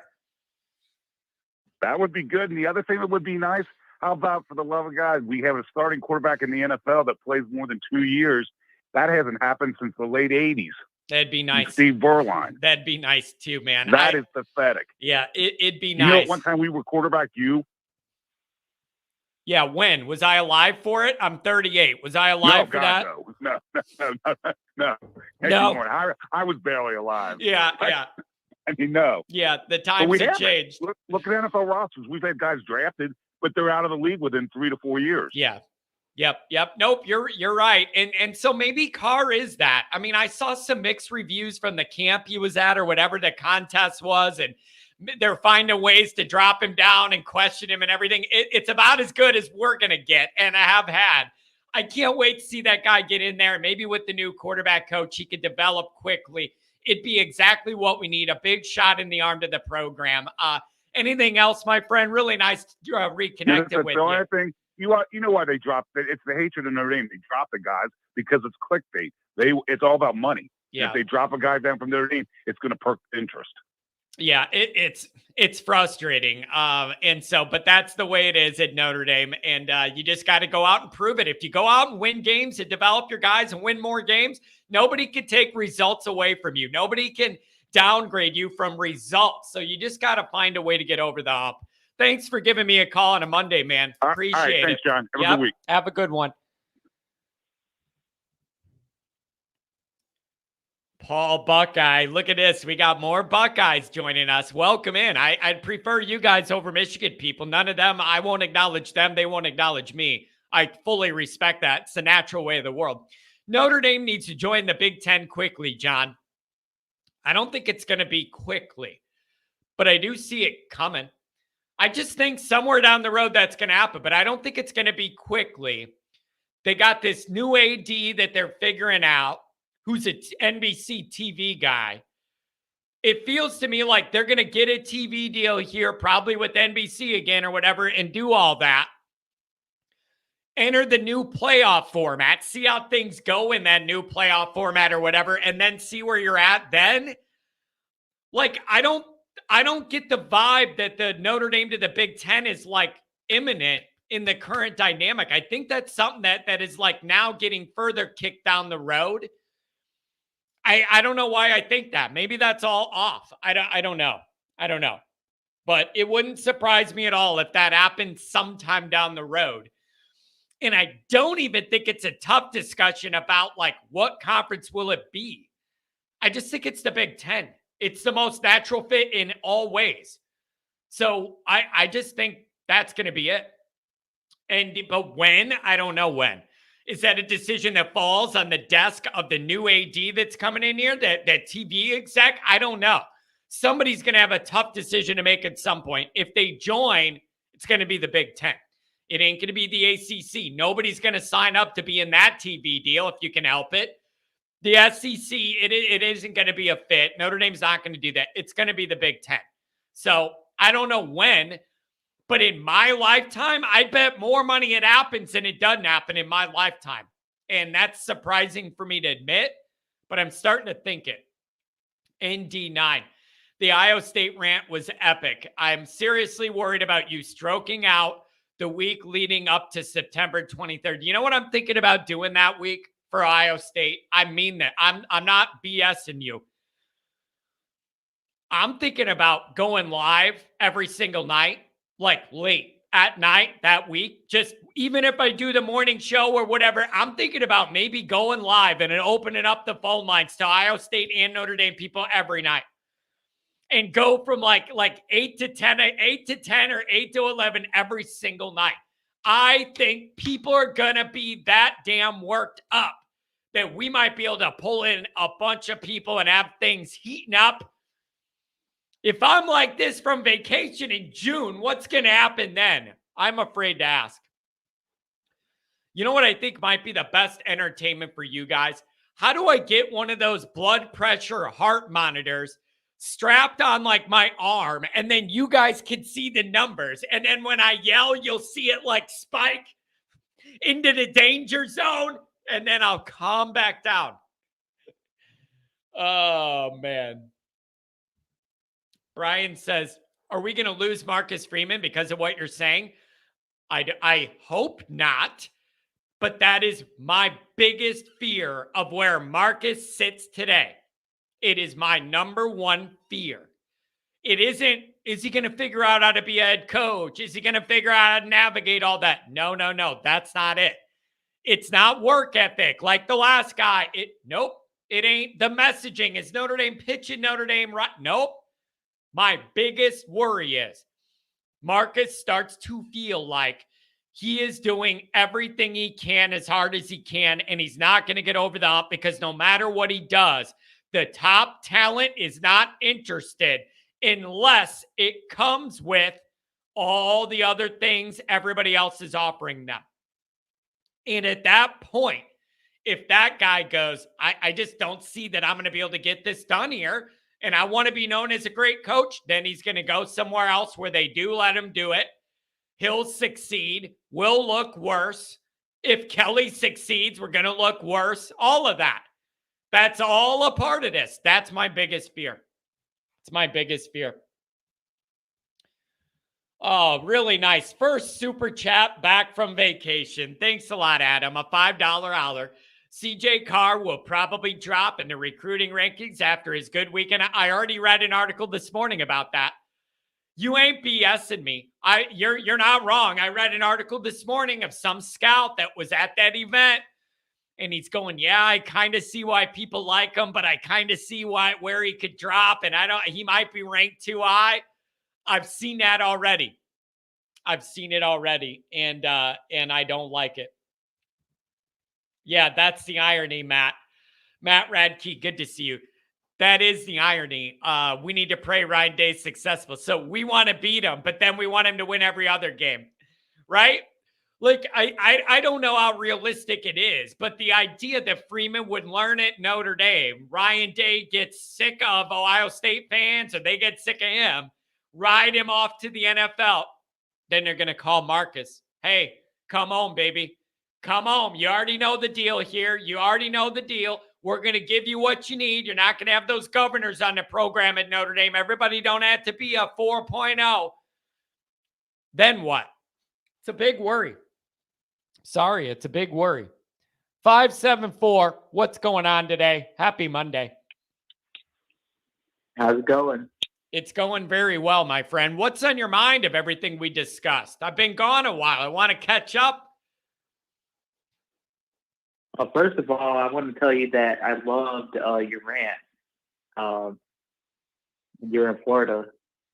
That would be good. And the other thing that would be nice, how about, for the love of God, we have a starting quarterback in the NFL that plays more than 2 years. That hasn't happened since the late 80s. That'd be nice. Steve Berline. That'd be nice too, man. That is pathetic. Yeah, it'd be nice. One time we were quarterback Yeah, when? Was I alive for it? I'm 38. Was I alive for that? No. No. I was barely alive. Yeah. I mean, no. Yeah, the times have changed. Look at NFL rosters. We've had guys drafted, but they're out of the league within 3 to 4 years. Yeah. Yep. Nope, you're right. And so maybe Carr is that. I mean, I saw some mixed reviews from the camp he was at or whatever the contest was, and they're finding ways to drop him down and question him and everything. It's about as good as we're going to get, and I have had. I can't wait to see that guy get in there. Maybe with the new quarterback coach, he could develop quickly. It'd be exactly what we need, a big shot in the arm to the program. Anything else, my friend? Really nice to reconnect with you. The only thing, you know why they dropped it? It's the hatred of Notre Dame. They drop the guys because it's clickbait. It's all about money. Yeah. If they drop a guy down from Notre Dame, it's going to perk interest. Yeah, it's frustrating. But that's the way it is at Notre Dame. And you just got to go out and prove it. If you go out and win games and develop your guys and win more games, nobody can take results away from you. Nobody can downgrade you from results. So you just got to find a way to get over the hump. Thanks for giving me a call on a Monday, man. Appreciate it. Thanks, John. Have a good week. Have a good one. Paul Buckeye. Look at this. We got more Buckeyes joining us. Welcome in. I'd prefer you guys over Michigan people. None of them. I won't acknowledge them. They won't acknowledge me. I fully respect that. It's the natural way of the world. Notre Dame needs to join the Big Ten quickly, John. I don't think it's going to be quickly, but I do see it coming. I just think somewhere down the road that's going to happen, but I don't think it's going to be quickly. They got this new AD that they're figuring out, who's an NBC TV guy. It feels to me like they're going to get a TV deal here, probably with NBC again or whatever, and do all that. Enter the new playoff format, see how things go in that new playoff format or whatever, and then see where you're at then. Like, I don't get the vibe that the Notre Dame to the Big Ten is like imminent. in the current dynamic. I think that's something that is like now getting further kicked down the road. I don't know why I think that. Maybe that's all off. I don't know. I don't know. But it wouldn't surprise me at all if that happened sometime down the road. And I don't even think it's a tough discussion about like what conference will it be. I just think it's the Big Ten. It's the most natural fit in all ways. So I just think that's going to be it. But when? I don't know when. Is that a decision that falls on the desk of the new AD that's coming in here, that TV exec? I don't know. Somebody's going to have a tough decision to make at some point. If they join, it's going to be the Big Ten. It ain't going to be the ACC. Nobody's going to sign up to be in that TV deal if you can help it. The SEC, it isn't going to be a fit. Notre Dame's not going to do that. It's going to be the Big Ten. So I don't know when, but in my lifetime, I bet more money it happens than it doesn't happen in my lifetime. And that's surprising for me to admit, but I'm starting to think it. ND9. The Iowa State rant was epic. I'm seriously worried about you stroking out the week leading up to September 23rd. You know what I'm thinking about doing that week for Iowa State? I mean that. I'm not BSing you. I'm thinking about going live every single night, like late at night that week. Just even if I do the morning show or whatever, I'm thinking about maybe going live and opening up the phone lines to Iowa State and Notre Dame people every night. And go from like 8 to 10 or 8 to 11 every single night. I think people are going to be that damn worked up that we might be able to pull in a bunch of people and have things heating up. If I'm like this from vacation in June, what's going to happen then? I'm afraid to ask. You know what I think might be the best entertainment for you guys? How do I get one of those blood pressure heart monitors strapped on like my arm, and then you guys can see the numbers, and then when I yell, you'll see it like spike into the danger zone, and then I'll calm back down. Oh, man. Brian says, are we going to lose Marcus Freeman because of what you're saying? I hope not, but that is my biggest fear of where Marcus sits today. It is my number one fear. It isn't, is he going to figure out how to be a head coach? Is he going to figure out how to navigate all that? No. That's not it. It's not work ethic like the last guy. Nope. It ain't the messaging. Is Notre Dame pitching Notre Dame right? Nope. My biggest worry is Marcus starts to feel like he is doing everything he can as hard as he can, and he's not going to get over the hump because no matter what he does, the top talent is not interested unless it comes with all the other things everybody else is offering them. And at that point, if that guy goes, I just don't see that I'm going to be able to get this done here, and I want to be known as a great coach, then he's going to go somewhere else where they do let him do it. He'll succeed. We'll look worse. If Kelly succeeds, we're going to look worse. All of that. That's all a part of this. That's my biggest fear. It's my biggest fear. Oh, really nice. First super chat back from vacation. Thanks a lot, Adam. A $5 holler. CJ Carr will probably drop in the recruiting rankings after his good weekend. I already read an article this morning about that. You ain't BSing me. You're not wrong. I read an article this morning of some scout that was at that event. And he's going, yeah, I kind of see why people like him, but I kind of see where he could drop. And he might be ranked too high. I've seen that already. And I don't like it. Yeah, that's the irony, Matt. Matt Radke, good to see you. That is the irony. We need to pray Ryan Day's successful. So we want to beat him, but then we want him to win every other game, right? Like, I don't know how realistic it is, but the idea that Freeman would learn at Notre Dame, Ryan Day gets sick of Ohio State fans, or they get sick of him, ride him off to the NFL, then they're going to call Marcus. Hey, come home, baby. Come home. You already know the deal here. You already know the deal. We're going to give you what you need. You're not going to have those governors on the program at Notre Dame. Everybody don't have to be a 4.0. Then what? It's a big worry. Sorry, it's a big worry. 574, what's going on today? Happy Monday. How's it going? It's going very well, my friend. What's on your mind of everything we discussed? I've been gone a while. I want to catch up. Well, first of all, I want to tell you that I loved your rant. You're in Florida.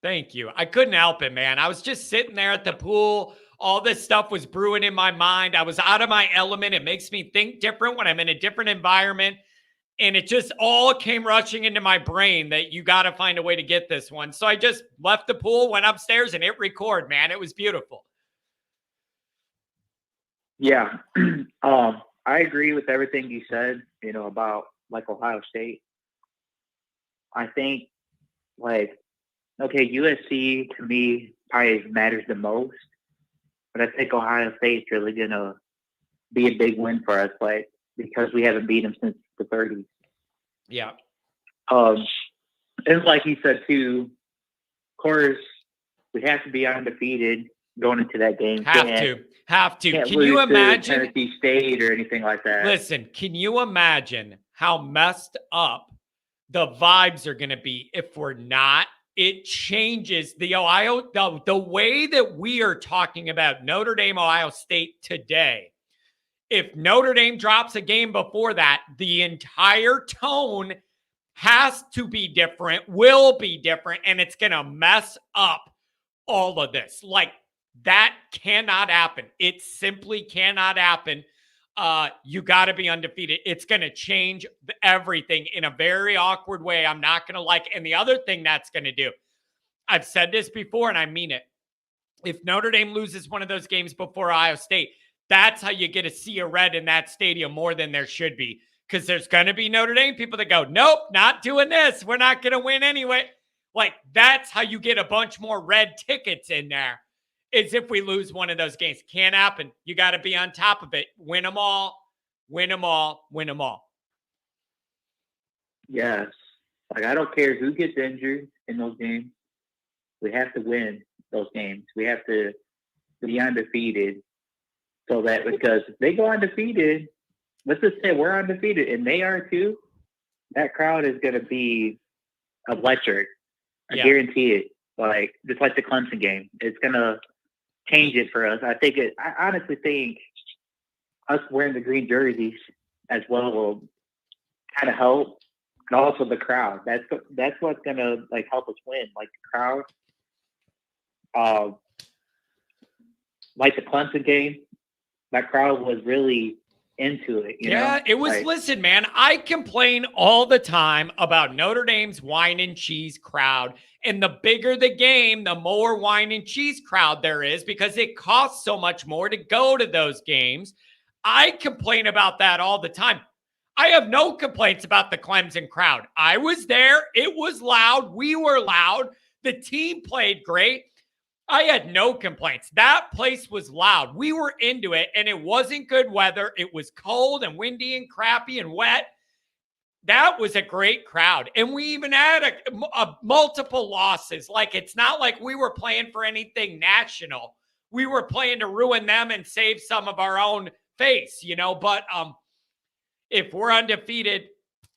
Thank you. I couldn't help it, man. I was just sitting there at the pool. All this stuff was brewing in my mind. I was out of my element. It makes me think different when I'm in a different environment. And it just all came rushing into my brain that you got to find a way to get this one. So I just left the pool, went upstairs, and hit record, man. It was beautiful. Yeah. I agree with everything you said, about like Ohio State. I think USC to me probably matters the most, but I think Ohio State's really going to be a big win for us, because we haven't beat them since the 30s. Yeah. And like you said too, of course, we have to be undefeated going into that game. Have to. Can't Can you imagine Tennessee State or anything like that? Listen, can you imagine how messed up the vibes are going to be if we're not? It changes the way that we are talking about Notre Dame, Ohio State today. If Notre Dame drops a game before that, the entire tone has to be different, will be different, and it's going to mess up all of this. That cannot happen. It simply cannot happen. You got to be undefeated. It's going to change everything in a very awkward way. I'm not going to like it. And the other thing that's going to do, I've said this before and I mean it. If Notre Dame loses one of those games before Ohio State, that's how you get a sea of red in that stadium more than there should be. Because there's going to be Notre Dame people that go, nope, not doing this. We're not going to win anyway. That's how you get a bunch more red tickets in there. Is if we lose one of those games. Can't happen. You got to be on top of it. Win them all. Win them all. Win them all. Yes. I don't care who gets injured in those games. We have to win those games. We have to be undefeated. So that, because if they go undefeated, let's just say we're undefeated and they are too, that crowd is going to be electric. I guarantee it. Just like the Clemson game. It's going to change it for us. I honestly think us wearing the green jerseys as well will kind of help. And also the crowd. That's what's going to help us win. The crowd. Like the Clemson game, that crowd was really into it. It was, listen, man, I complain all the time about Notre Dame's wine and cheese crowd. And the bigger the game, the more wine and cheese crowd there is because it costs so much more to go to those games. I complain about that all the time. I have no complaints about the Clemson crowd. I was there. It was loud. We were loud. The team played great. I had no complaints. That place was loud. We were into it, and it wasn't good weather. It was cold and windy and crappy and wet. That was a great crowd. And we even had a multiple losses. It's not like we were playing for anything national. We were playing to ruin them and save some of our own face, But if we're undefeated,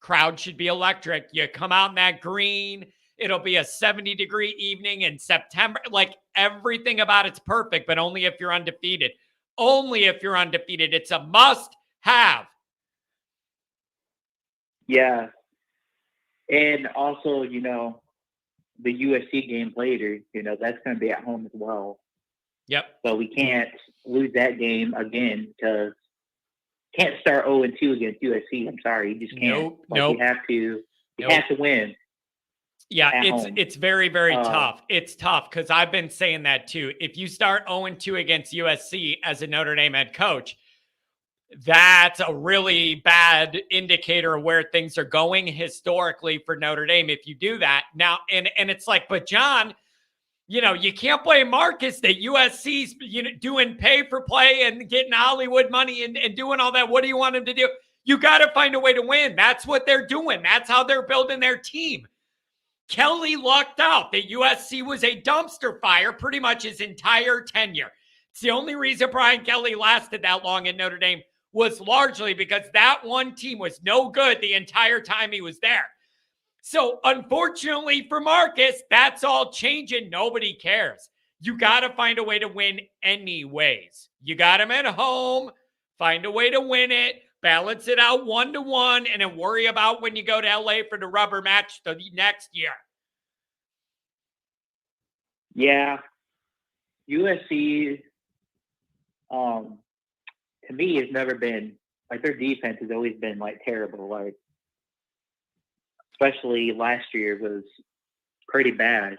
crowd should be electric. You come out in that green. It'll be a 70-degree evening in September. Everything about it's perfect, but only if you're undefeated. Only if you're undefeated. It's a must-have. Yeah. And also, the USC game later, that's going to be at home as well. Yep. So we can't lose that game again because can't start 0-2 against USC. I'm sorry. You just can't. Nope. You have to win. Yeah, it's very, very tough. It's tough because I've been saying that too. If you start 0-2 against USC as a Notre Dame head coach, that's a really bad indicator of where things are going historically for Notre Dame if you do that. Now, and it's but John, you can't blame Marcus that USC's doing pay for play and getting Hollywood money and doing all that. What do you want him to do? You got to find a way to win. That's what they're doing. That's how they're building their team. Kelly lucked out that USC was a dumpster fire pretty much his entire tenure. It's the only reason Brian Kelly lasted that long at Notre Dame was largely because that one team was no good the entire time he was there. So unfortunately for Marcus, that's all changing. Nobody cares. You got to find a way to win anyways. You got him at home, find a way to win it, balance it out 1-1, and then worry about when you go to LA for the rubber match the next year. Yeah. USC, to me, has never been, like, their defense has always been, like, terrible. Like, especially last year was pretty bad.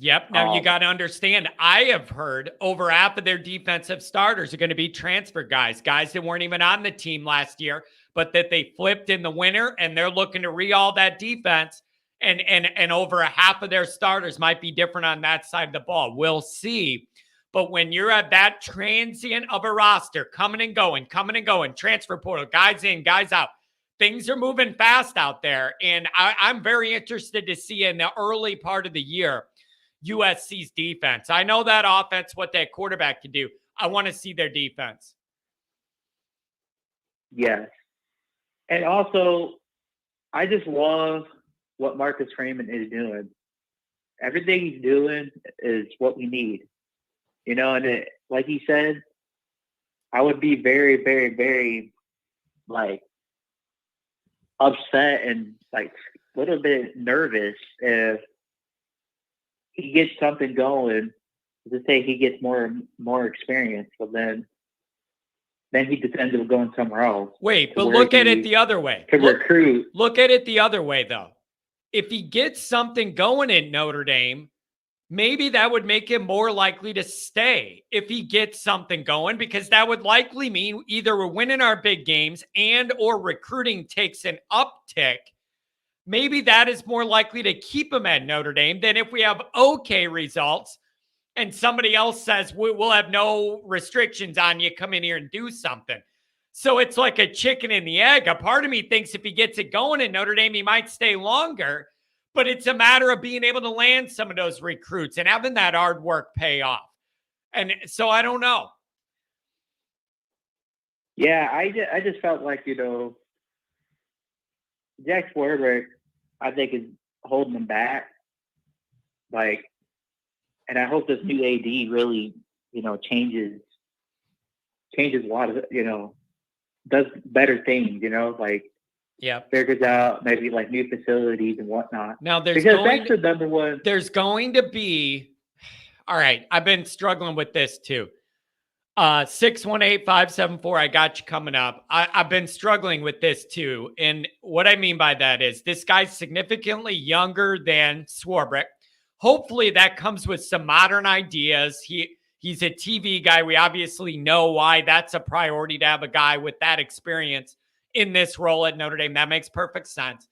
Yep. Now you got to understand, I have heard over half of their defensive starters are going to be transfer guys that weren't even on the team last year, but that they flipped in the winter, and they're looking to re-all that defense. And over a half of their starters might be different on that side of the ball. We'll see. But when you're at that transient of a roster, coming and going, transfer portal, guys in, guys out, things are moving fast out there. And I'm very interested to see in the early part of the year USC's defense. I know that offense, what that quarterback can do. I want to see their defense. Yes. And also, I just love what Marcus Freeman is doing. Everything he's doing is what we need. You know, and like he said, I would be very, very, very, like, upset and, like, a little bit nervous if he gets something going. To say he gets more experience, but then he ends up going somewhere else. Wait, but look at it the other way. Recruit. Look at it the other way, though. If he gets something going in Notre Dame, maybe that would make him more likely to stay if he gets something going, because that would likely mean either we're winning our big games and or recruiting takes an uptick. Maybe that is more likely to keep him at Notre Dame than if we have okay results and somebody else says, we'll have no restrictions on you, come in here and do something. So it's like a chicken and the egg. A part of me thinks if he gets it going in Notre Dame, he might stay longer, but it's a matter of being able to land some of those recruits and having that hard work pay off. And so I don't know. Yeah, I just felt like, you know, Jack Swarbrick, I think, is holding him back. Like, and I hope this new AD really, you know, changes a lot of, you know, does better things, you know, like, yeah, figures out maybe like new facilities and whatnot. Now that's the number one. There's going to be, all right, I've been struggling with this too. 618-574, I got you coming up. I've been struggling with this too. And what I mean by that is this guy's significantly younger than Swarbrick. Hopefully that comes with some modern ideas. He's a TV guy. We obviously know why that's a priority to have a guy with that experience in this role at Notre Dame. That makes perfect sense.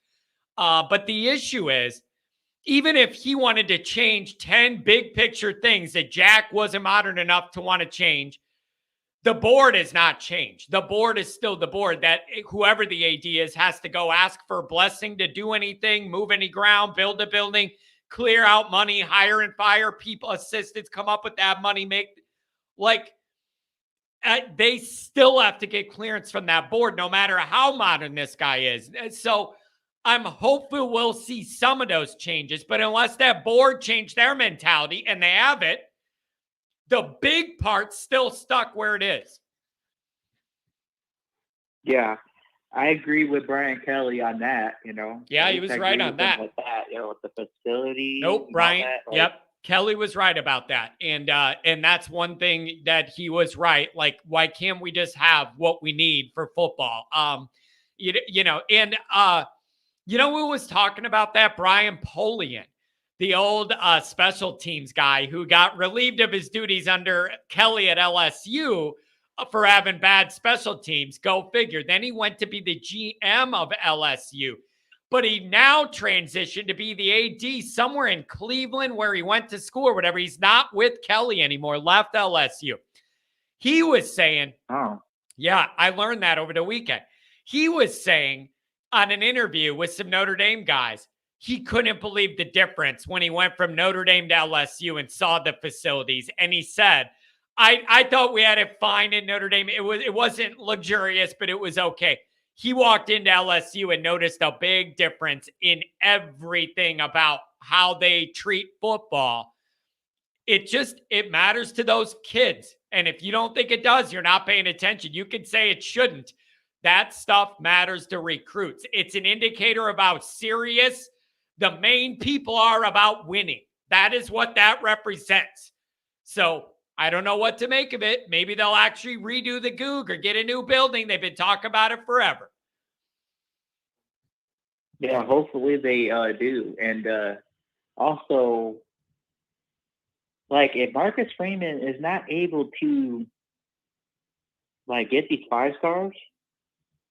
But the issue is, even if he wanted to change 10 big picture things that Jack wasn't modern enough to want to change, the board has not changed. The board is still the board that whoever the AD is has to go ask for a blessing to do anything, move any ground, build a building, clear out money, hire and fire people, assistants, come up with that money, they still have to get clearance from that board, no matter how modern this guy is. So I'm hopeful we'll see some of those changes, but unless that board changed their mentality, and they have it, the big part's still stuck where it is. Yeah, I agree with Brian Kelly on that, you know. Yeah, he was right on that. With that, you know, with the facility. Nope, Brian. Yep. Kelly was right about that. And that's one thing that he was right. Like, why can't we just have what we need for football? You know, who was talking about that? Brian Polian, the old special teams guy who got relieved of his duties under Kelly at LSU for having bad special teams. Go figure. Then he went to be the GM of LSU. But he now transitioned to be the AD somewhere in Cleveland where he went to school or whatever. He's not with Kelly anymore, left LSU. He was saying, yeah, I learned that over the weekend. He was saying on an interview with some Notre Dame guys, he couldn't believe the difference when he went from Notre Dame to LSU and saw the facilities. And he said, I thought we had it fine in Notre Dame. It wasn't luxurious, but it was okay. He walked into LSU and noticed a big difference in everything about how they treat football. It matters to those kids. And if you don't think it does, you're not paying attention. You could say it shouldn't. That stuff matters to recruits. It's an indicator of how serious the main people are about winning. That is what that represents. So I don't know what to make of it. Maybe they'll actually redo the Goog or get a new building. They've been talking about it forever. Yeah, hopefully they do. And also, like, if Marcus Freeman is not able to, like, get these 5 stars,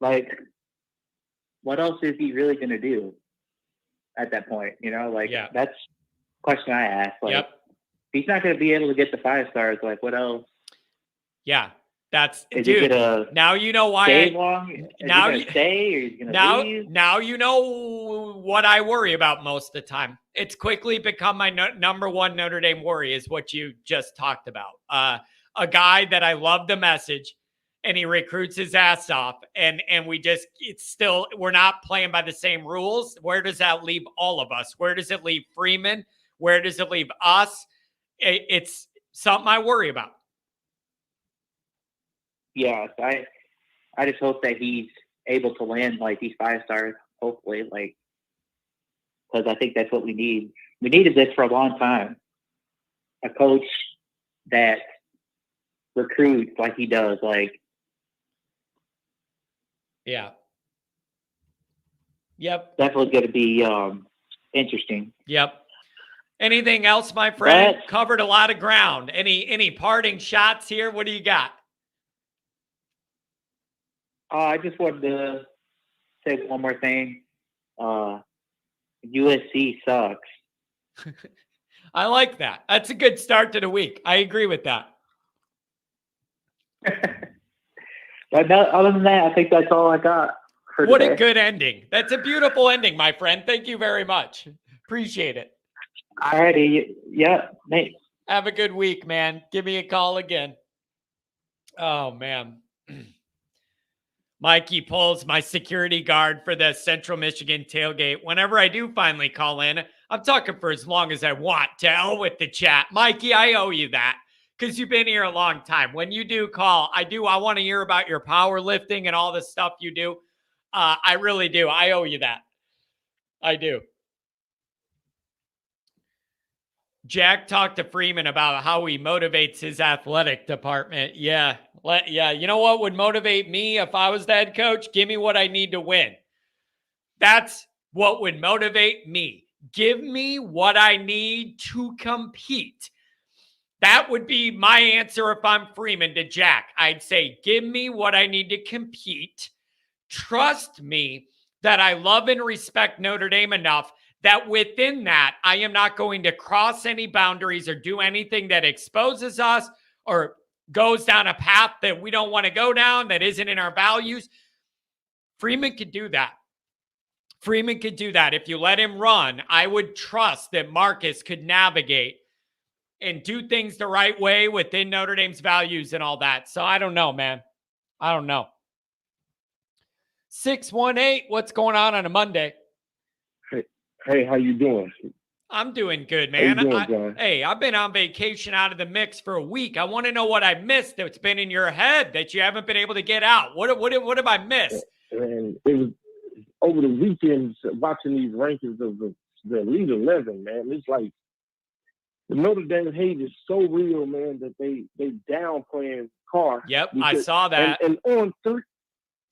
like, what else is he really going to do at that point? You know, like, Yeah. that's the question I ask. Like, Yep. if he's not going to be able to get the 5 stars, like, what else? Yeah. That's Is dude. he gonna Now you know why stay long? Is now he you- gonna stay or he's gonna leave? Now you know what I worry about most of the time. It's quickly become my number one Notre Dame worry is what you just talked about. A guy that I love the message and he recruits his ass off and we're not playing by the same rules. Where does that leave all of us? Where does it leave Freeman? Where does it leave us? It's something I worry about. Yes, I just hope that he's able to land like these 5 stars. Hopefully, like, because I think that's what we need. We needed this for a long time. A coach that recruits like he does, like. Yeah. Yep. Definitely going to be interesting. Yep. Anything else, my friend? But, covered a lot of ground. Any parting shots here? What do you got? I just wanted to say one more thing. USC sucks. I like that. That's a good start to the week. I agree with that. But other than that, I think that's all I got for What today. a good ending. That's a beautiful ending, my friend. Thank you very much. Appreciate it. All righty. Yeah, thanks. Have a good week, man. Give me a call again. Oh, man. Mikey pulls my security guard for the Central Michigan tailgate. Whenever I do finally call in, I'm talking for as long as I want. To hell with the chat. Mikey, I owe you that because you've been here a long time. When you do call, I want to hear about your powerlifting and all the stuff you do. I really do. I owe you that. I do. Jack talked to Freeman about how he motivates his athletic department. Yeah. You know what would motivate me if I was the head coach? Give me what I need to win. That's what would motivate me. Give me what I need to compete. That would be my answer if I'm Freeman to Jack. I'd say, give me what I need to compete. Trust me that I love and respect Notre Dame enough that within that, I am not going to cross any boundaries or do anything that exposes us or goes down a path that we don't want to go down, that isn't in our values. Freeman could do that. Freeman could do that. If you let him run, I would trust that Marcus could navigate and do things the right way within Notre Dame's values and all that. So I don't know, man. I don't know. 618, what's going on a Monday? Hey, how you doing? I'm doing good, man. How you doing, John? Hey, I've been on vacation out of the mix for a week. I want to know what I missed that's been in your head that you haven't been able to get out. What have I missed? And it was over the weekend watching these rankings of the Elite 11, man. It's like the Notre Dame hate is so real, man, that they downplaying Carr. Yep, I saw that. And on 3.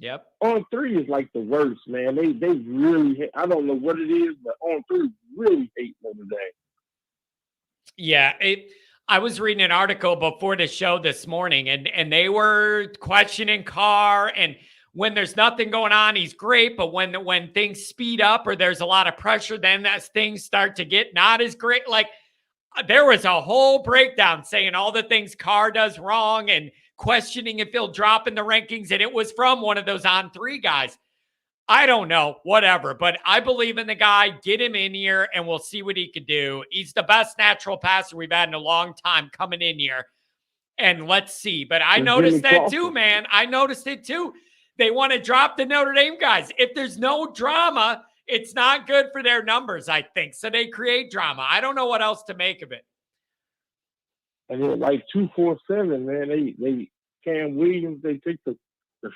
Yep. On 3 is like the worst, man. They really hate, I don't know what it is, but on 3 really hate Notre Dame. Yeah, I was reading an article before the show this morning, and they were questioning Carr. And when there's nothing going on, he's great. But when things speed up or there's a lot of pressure, then as things start to get not as great. Like there was a whole breakdown saying all the things Carr does wrong and questioning if he'll drop in the rankings. And it was from one of those on 3 guys. I don't know, whatever, but I believe in the guy. Get him in here and we'll see what he can do. He's the best natural passer we've had in a long time coming in here. And let's see. But I And noticed Jimmy that too, Crawford. man. I noticed it too. They want to drop the Notre Dame guys. If there's no drama, it's not good for their numbers, I think. So they create drama. I don't know what else to make of it. And then like 247, man, they Cam Williams, they took the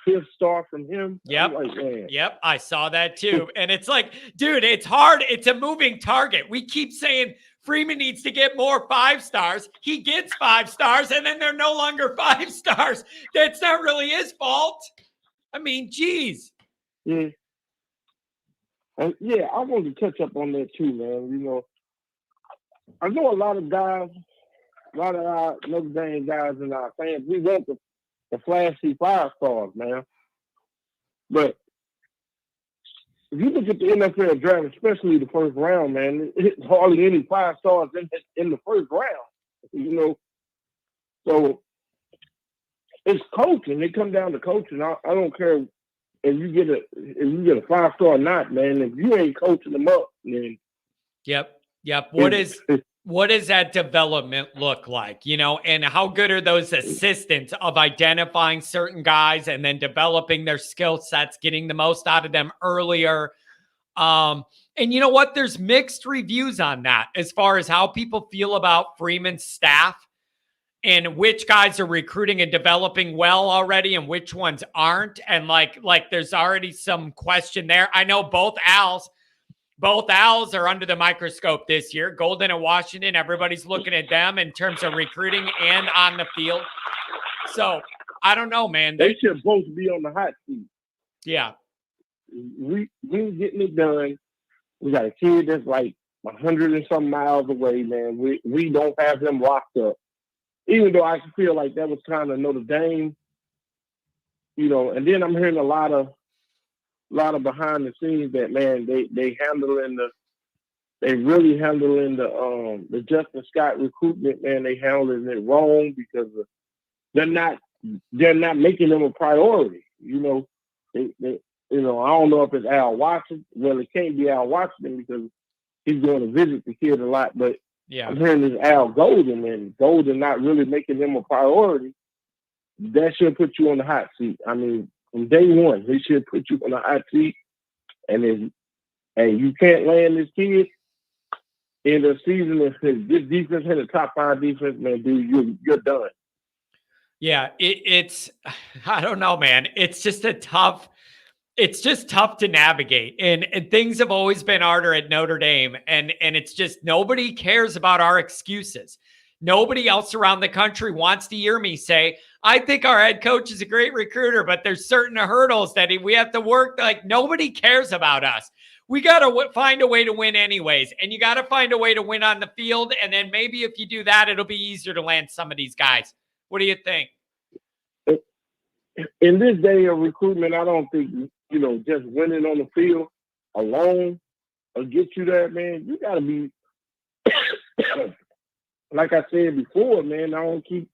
5th star from him. Yep. I'm like, man. Yep. I saw that too. And it's like, dude, it's hard. It's a moving target. We keep saying Freeman needs to get more 5 stars. He gets 5 stars, and then they're no longer 5 stars. That's not really his fault. I mean, geez. Yeah. And yeah, I wanted to touch up on that too, man. You know, I know a lot of guys, a lot of our Notre Dame guys and our fans, we want the flashy 5 stars, man. But if you look at the NFL draft, especially the first round, man, it's hardly any 5 stars in the first round. You know, so it's coaching. It comes down to coaching. I don't care if you get a 5-star or not, man. If you ain't coaching them up, then Yep. What does that development look like? You know, and how good are those assistants of identifying certain guys and then developing their skill sets, getting the most out of them earlier? And you know what? There's mixed reviews on that as far as how people feel about Freeman's staff and which guys are recruiting and developing well already and which ones aren't. And like there's already some question there. I know both Owls are under the microscope this year. Golden and Washington, everybody's looking at them in terms of recruiting and on the field. So I don't know, man. They should both be on the hot seat. Yeah. We getting it done. We got a kid that's like 100 and some miles away, man. We don't have him locked up. Even though I feel like that was kind of Notre Dame, you know. And then I'm hearing a lot of behind the scenes that, man, they really handling the Justin Scott recruitment, man. They handling it wrong because they're not making them a priority. You know, I don't know if it's Al Watson. Well, it can't be Al Watson because he's going to visit the kid a lot, but Yeah. I'm hearing this Al Golden, and Golden not really making him a priority. That should put you on the hot seat. I mean, from day one, they should put you on the hot seat. And if you can't land this kid in the season, if this defense had a top 5 defense, man, dude, you're done. Yeah, it's I don't know, man. It's just tough to navigate. And things have always been harder at Notre Dame. And it's just nobody cares about our excuses. Nobody else around the country wants to hear me say, I think our head coach is a great recruiter, but there's certain hurdles that we have to work. Like, nobody cares about us. We got to find a way to win anyways. And you got to find a way to win on the field. And then maybe if you do that, it'll be easier to land some of these guys. What do you think? In this day of recruitment, I don't think, you know, just winning on the field alone will get you there, man. You got to be, like I said before, man, I don't keep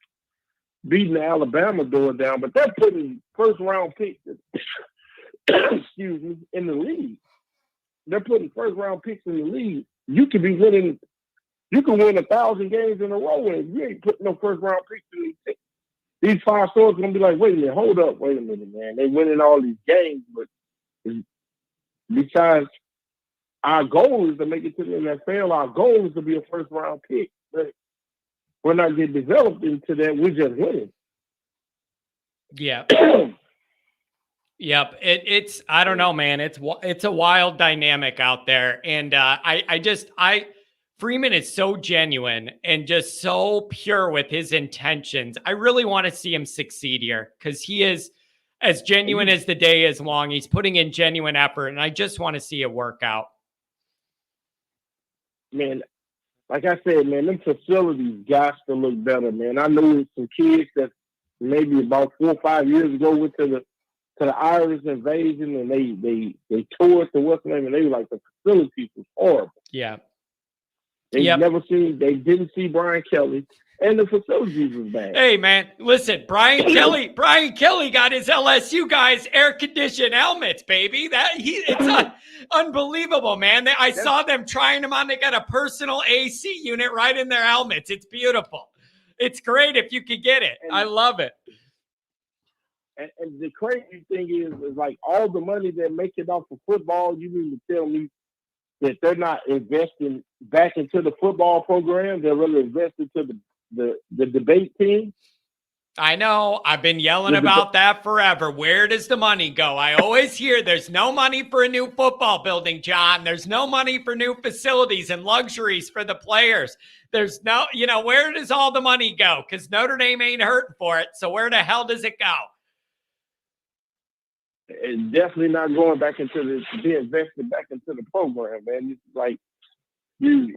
beating the Alabama door down, but they're putting first-round picks, excuse me, in the league. They're putting first-round picks in the league. You could be winning, you can win 1,000 games in a row, and you ain't putting no first-round picks in these picks. These 5 stars are going to be like, wait a minute, hold up, wait a minute, man. They winning all these games, but besides, our goal is to make it to the NFL. Our goal is to be a first-round pick. But we're not getting developed into that. We're just winning. Yeah. Yep. It's I don't know, man. It's a wild dynamic out there. And Freeman is so genuine and just so pure with his intentions. I really want to see him succeed here because he is as genuine as the day is long. He's putting in genuine effort, and I just want to see it work out. Man, like I said, man, them facilities got to look better, man. I know some kids that maybe about 4 or 5 years ago went to the Irish invasion, and they toured to what's the name, and they were like, the facilities was horrible. Yeah. They didn't see Brian Kelly, and the facilities was bad. Hey, man, listen, Brian Kelly got his LSU guys air-conditioned helmets, baby. It's unbelievable, man. I saw them trying them on. They got a personal AC unit right in their helmets. It's beautiful. It's great if you could get it. I love it. And the crazy thing is like all the money they're making off of football, you mean to tell me that they're not investing back into the football program? They're really investing to the debate team? I know. I've been yelling about that forever. Where does the money go? I always hear there's no money for a new football building, John. There's no money for new facilities and luxuries for the players. There's no, where does all the money go? Because Notre Dame ain't hurting for it. So where the hell does it go? It's definitely not going back into be invested back into the program, man. It's like you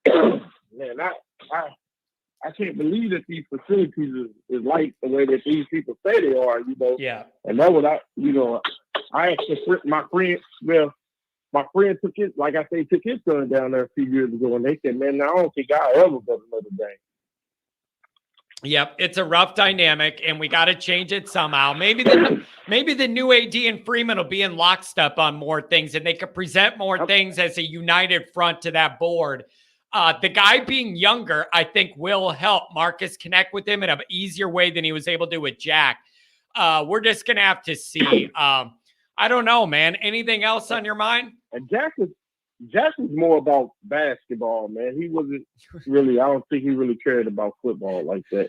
man, I can't believe that these facilities is like the way that these people say they are, Yeah. And that was I actually my friend took his son down there a few years ago, and they said, man, I don't think I'll ever go to Notre Dame. Yep, it's a rough dynamic, and we got to change it somehow. Maybe the new AD and Freeman will be in lockstep on more things, and they could present more things as a united front to that board. The guy being younger, I think, will help Marcus connect with him in an easier way than he was able to with Jack. We're just gonna have to see. I don't know, man. Anything else on your mind? And Jack is more about basketball, man. He wasn't really. I don't think he really cared about football like that.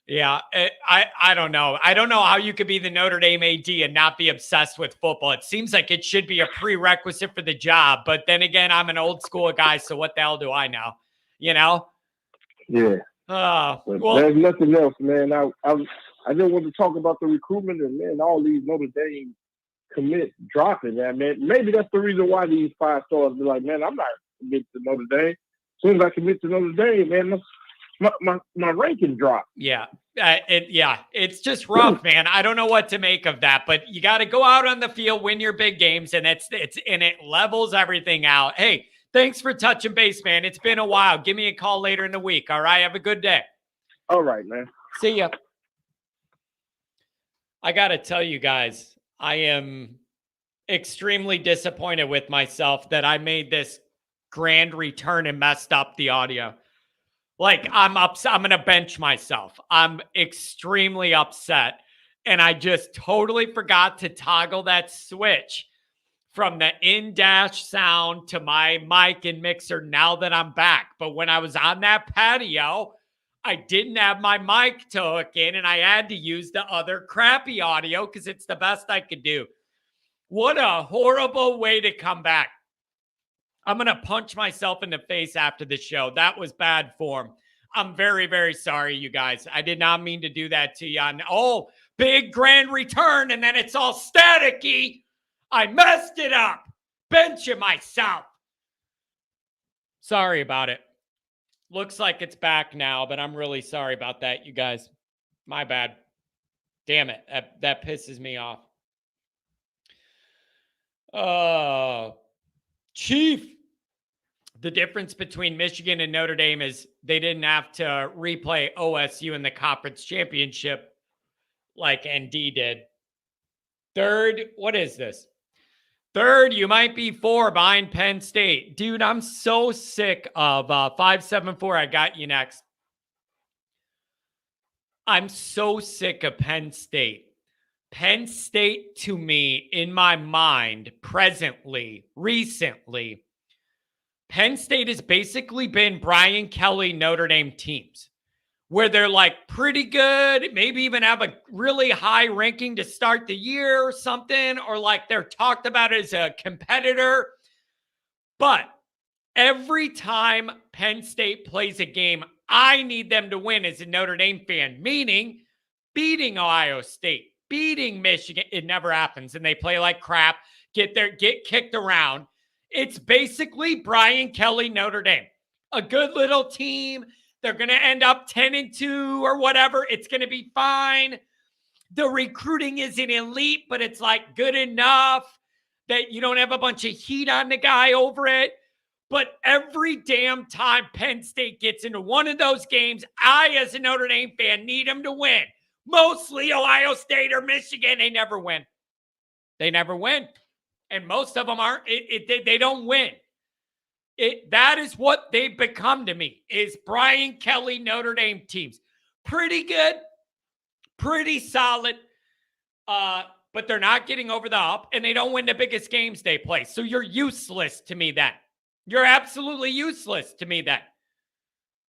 Yeah, I don't know. I don't know how you could be the Notre Dame AD and not be obsessed with football. It seems like it should be a prerequisite for the job. But then again, I'm an old school guy, so what the hell do I know? Yeah. Well, there's nothing else, man. I just want to talk about the recruitment and, man, all these Notre Dame commits dropping that, man. Maybe that's the reason why these 5 stars be like, man, I'm not committed to Notre Dame. As soon as I commit to Notre Dame, man, my ranking dropped. Yeah. It's just rough, man. I don't know what to make of that, but you got to go out on the field, win your big games, and it levels everything out. Hey, thanks for touching base, man. It's been a while. Give me a call later in the week. All right. Have a good day. All right, man. See ya. I got to tell you guys, I am extremely disappointed with myself that I made this grand return and messed up the audio. Like, I'm upset. I'm going to bench myself. I'm extremely upset. And I just totally forgot to toggle that switch from the in-dash sound to my mic and mixer now that I'm back. But when I was on that patio, I didn't have my mic to hook in, and I had to use the other crappy audio because it's the best I could do. What a horrible way to come back. I'm going to punch myself in the face after the show. That was bad form. I'm very, very sorry, you guys. I did not mean to do that to you. Big grand return, and then it's all staticky. I messed it up. Benching myself. Sorry about it. Looks like it's back now, but I'm really sorry about that, you guys. My bad. Damn it. That pisses me off. Chief. The difference between Michigan and Notre Dame is they didn't have to replay OSU in the conference championship like ND did. Third, what is this? Third, you might be 4 behind Penn State. Dude, I'm so sick of 574. I got you next. I'm so sick of Penn State. Penn State, to me, in my mind, recently, Penn State has basically been Brian Kelly Notre Dame teams where they're like pretty good, maybe even have a really high ranking to start the year or something, or like they're talked about as a competitor. But every time Penn State plays a game, I need them to win as a Notre Dame fan, meaning beating Ohio State, beating Michigan. It never happens. And they play like crap, get kicked around. It's basically Brian Kelly, Notre Dame, a good little team. They're going to end up 10-2 or whatever. It's going to be fine. The recruiting isn't elite, but it's like good enough that you don't have a bunch of heat on the guy over it. But every damn time Penn State gets into one of those games, I, as a Notre Dame fan, need them to win. Mostly Ohio State or Michigan. They never win. They never win. And most of them aren't. They don't win. That is what they've become to me, is Brian Kelly Notre Dame teams. Pretty good, pretty solid, but they're not getting over the hump, and they don't win the biggest games they play. So you're useless to me then. You're absolutely useless to me then.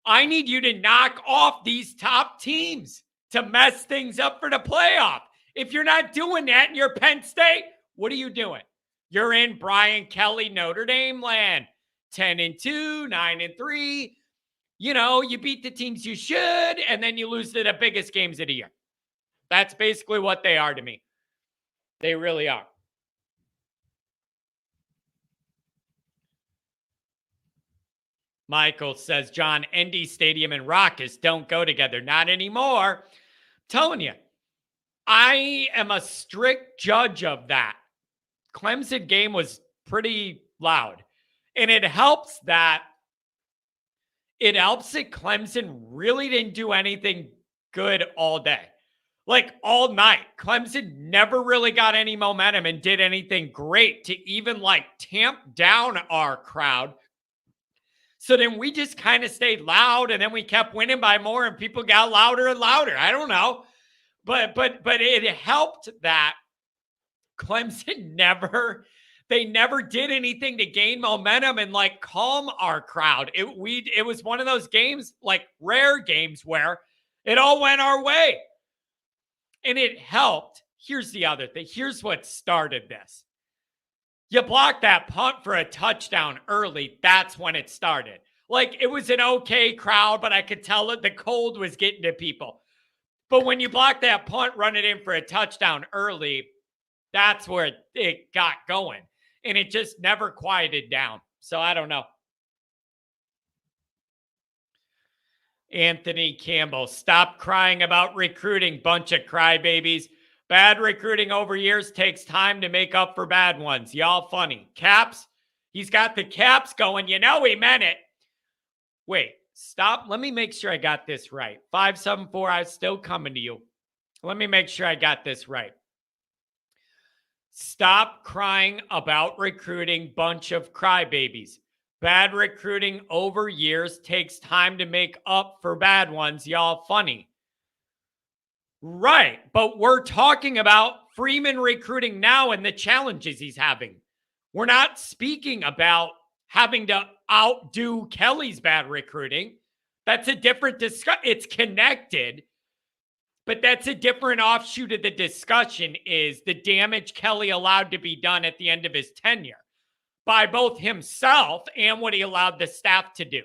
I need you to knock off these top teams to mess things up for the playoff. If you're not doing that and you're Penn State, what are you doing? You're in Brian Kelly Notre Dame land. 10-2, 9-3. You know, you beat the teams you should, and then you lose to the biggest games of the year. That's basically what they are to me. They really are. Michael says, John, ND Stadium and Raucous don't go together. Not anymore. I'm telling you, I am a strict judge of that. Clemson game was pretty loud. And it helps that Clemson really didn't do anything good all day. Like all night. Clemson never really got any momentum and did anything great to even like tamp down our crowd. So then we just kind of stayed loud, and then we kept winning by more, and people got louder and louder. I don't know. But it helped that Clemson never did anything to gain momentum and like calm our crowd. It was one of those games, like rare games, where it all went our way. And it helped. Here's the other thing. Here's what started this. You blocked that punt for a touchdown early. That's when it started. Like, it was an okay crowd, but I could tell that the cold was getting to people. But when you block that punt, run it in for a touchdown early, that's where it got going. And it just never quieted down. So I don't know. Anthony Campbell, stop crying about recruiting, bunch of crybabies. Bad recruiting over years takes time to make up for bad ones. Y'all funny. Caps, he's got the caps going. You know he meant it. Wait, stop. Let me make sure I got this right. 574, I'm still coming to you. Let me make sure I got this right. Stop crying about recruiting, bunch of crybabies. Bad recruiting over years takes time to make up for bad ones. Y'all funny. Right, but we're talking about Freeman recruiting now and the challenges he's having. We're not speaking about having to outdo Kelly's bad recruiting. That's a different discussion. It's connected, but that's a different offshoot of the discussion, is the damage Kelly allowed to be done at the end of his tenure by both himself and what he allowed the staff to do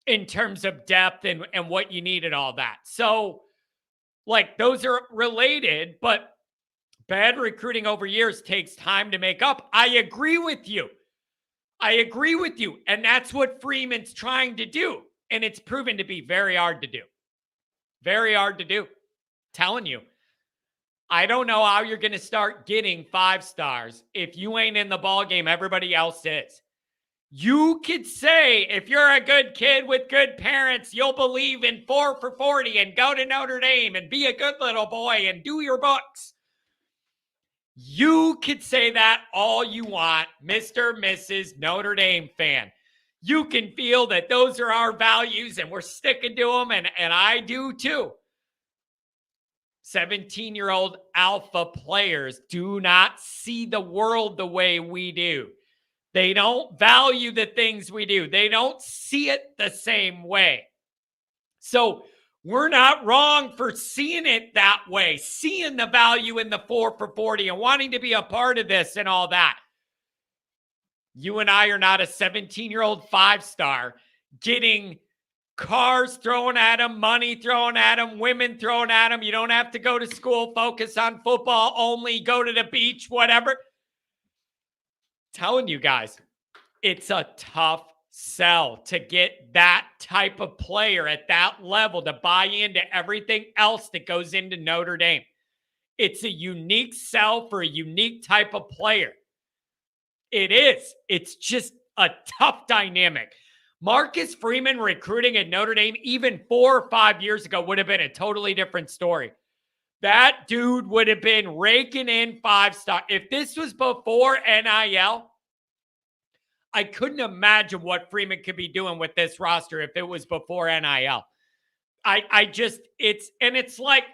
in terms of depth and what you need and all that. So, like, those are related, but bad recruiting over years takes time to make up. I agree with you. And that's what Freeman's trying to do. And it's proven to be very hard to do. Very hard to do. Telling you. I don't know how you're going to start getting 5 stars if you ain't in the ball game. Everybody else is. You could say, if you're a good kid with good parents, you'll believe in 4 for 40 and go to Notre Dame and be a good little boy and do your books. You could say that all you want, Mr. Mrs. Notre Dame fan. You can feel that those are our values and we're sticking to them, and I do too. 17-year-old alpha players do not see the world the way we do. They don't value the things we do. They don't see it the same way. So we're not wrong for seeing it that way, seeing the value in the 4 for 40 and wanting to be a part of this and all that. You and I are not a 17-year-old 5-star getting cars thrown at them, money thrown at them, women thrown at them. You don't have to go to school, focus on football only, go to the beach, whatever. Telling you guys, it's a tough sell to get that type of player at that level to buy into everything else that goes into Notre Dame. It's a unique sell for a unique type of player. It is. It's just a tough dynamic. Marcus Freeman recruiting at Notre Dame even 4 or 5 years ago would have been a totally different story. That dude would have been raking in 5-star. If this was before NIL, I couldn't imagine what Freeman could be doing with this roster if it was before NIL. It's like,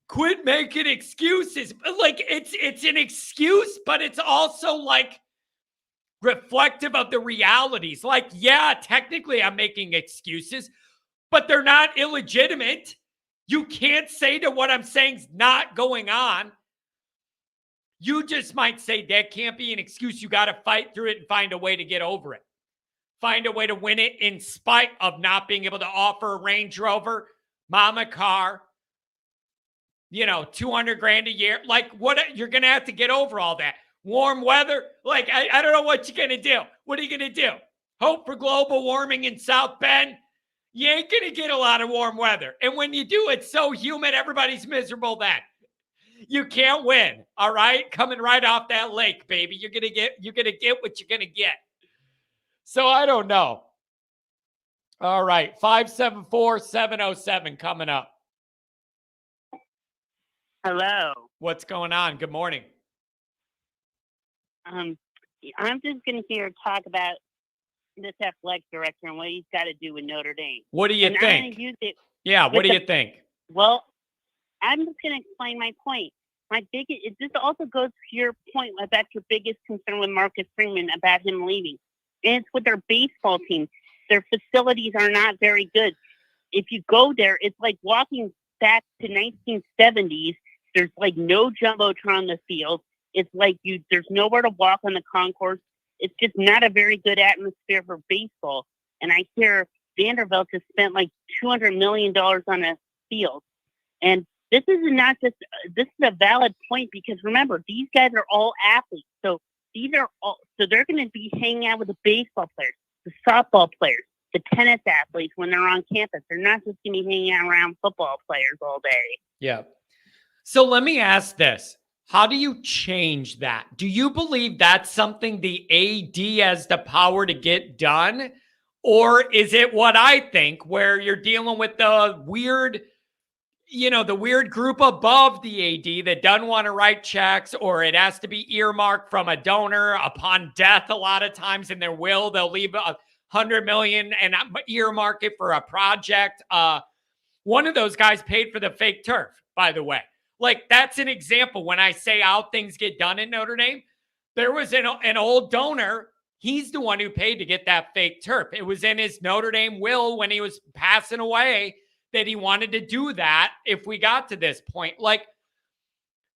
quit making excuses. Like, it's an excuse, but it's also like reflective of the realities. Like, yeah, technically I'm making excuses, but they're not illegitimate. You can't say that what I'm saying's not going on. You just might say that can't be an excuse. You got to fight through it and find a way to get over it. Find a way to win it in spite of not being able to offer a Range Rover, mama car, 200 grand a year. Like, what? You're going to have to get over all that. Warm weather. Like, I don't know what you're going to do. What are you going to do? Hope for global warming in South Bend? You ain't going to get a lot of warm weather. And when you do, it's so humid, everybody's miserable then. You can't win. All right. Coming right off that lake, baby. You're going to get what you're going to get. So I don't know. All right. 574-707 coming up. Hello. What's going on? Good morning. I'm just going to hear talk about this athletic director and what he's got to do with Notre Dame. What do you think? I'm going to use it. Yeah. What do you think? Well, I'm just going to explain my point. This also goes to your point about your biggest concern with Marcus Freeman about him leaving. And it's with their baseball team. Their facilities are not very good. If you go there, it's like walking back to 1970s. There's like no jumbotron on the field. It's like there's nowhere to walk on the concourse. It's just not a very good atmosphere for baseball. And I hear Vanderbilt has spent like $200 million on a field. And this is a valid point because remember, these guys are all athletes. So they're going to be hanging out with the baseball players, the softball players, the tennis athletes when they're on campus. They're not just going to be hanging out around football players all day. Yeah. So let me ask this. How do you change that? Do you believe that's something the AD has the power to get done? Or is it what I think, where you're dealing with the weird group above the AD that doesn't want to write checks, or it has to be earmarked from a donor upon death? A lot of times in their will, they'll leave $100 million and earmark it for a project. One of those guys paid for the fake turf, by the way. Like, that's an example when I say how things get done at Notre Dame. There was an old donor. He's the one who paid to get that fake turf. It was in his Notre Dame will when he was passing away that he wanted to do that if we got to this point. Like,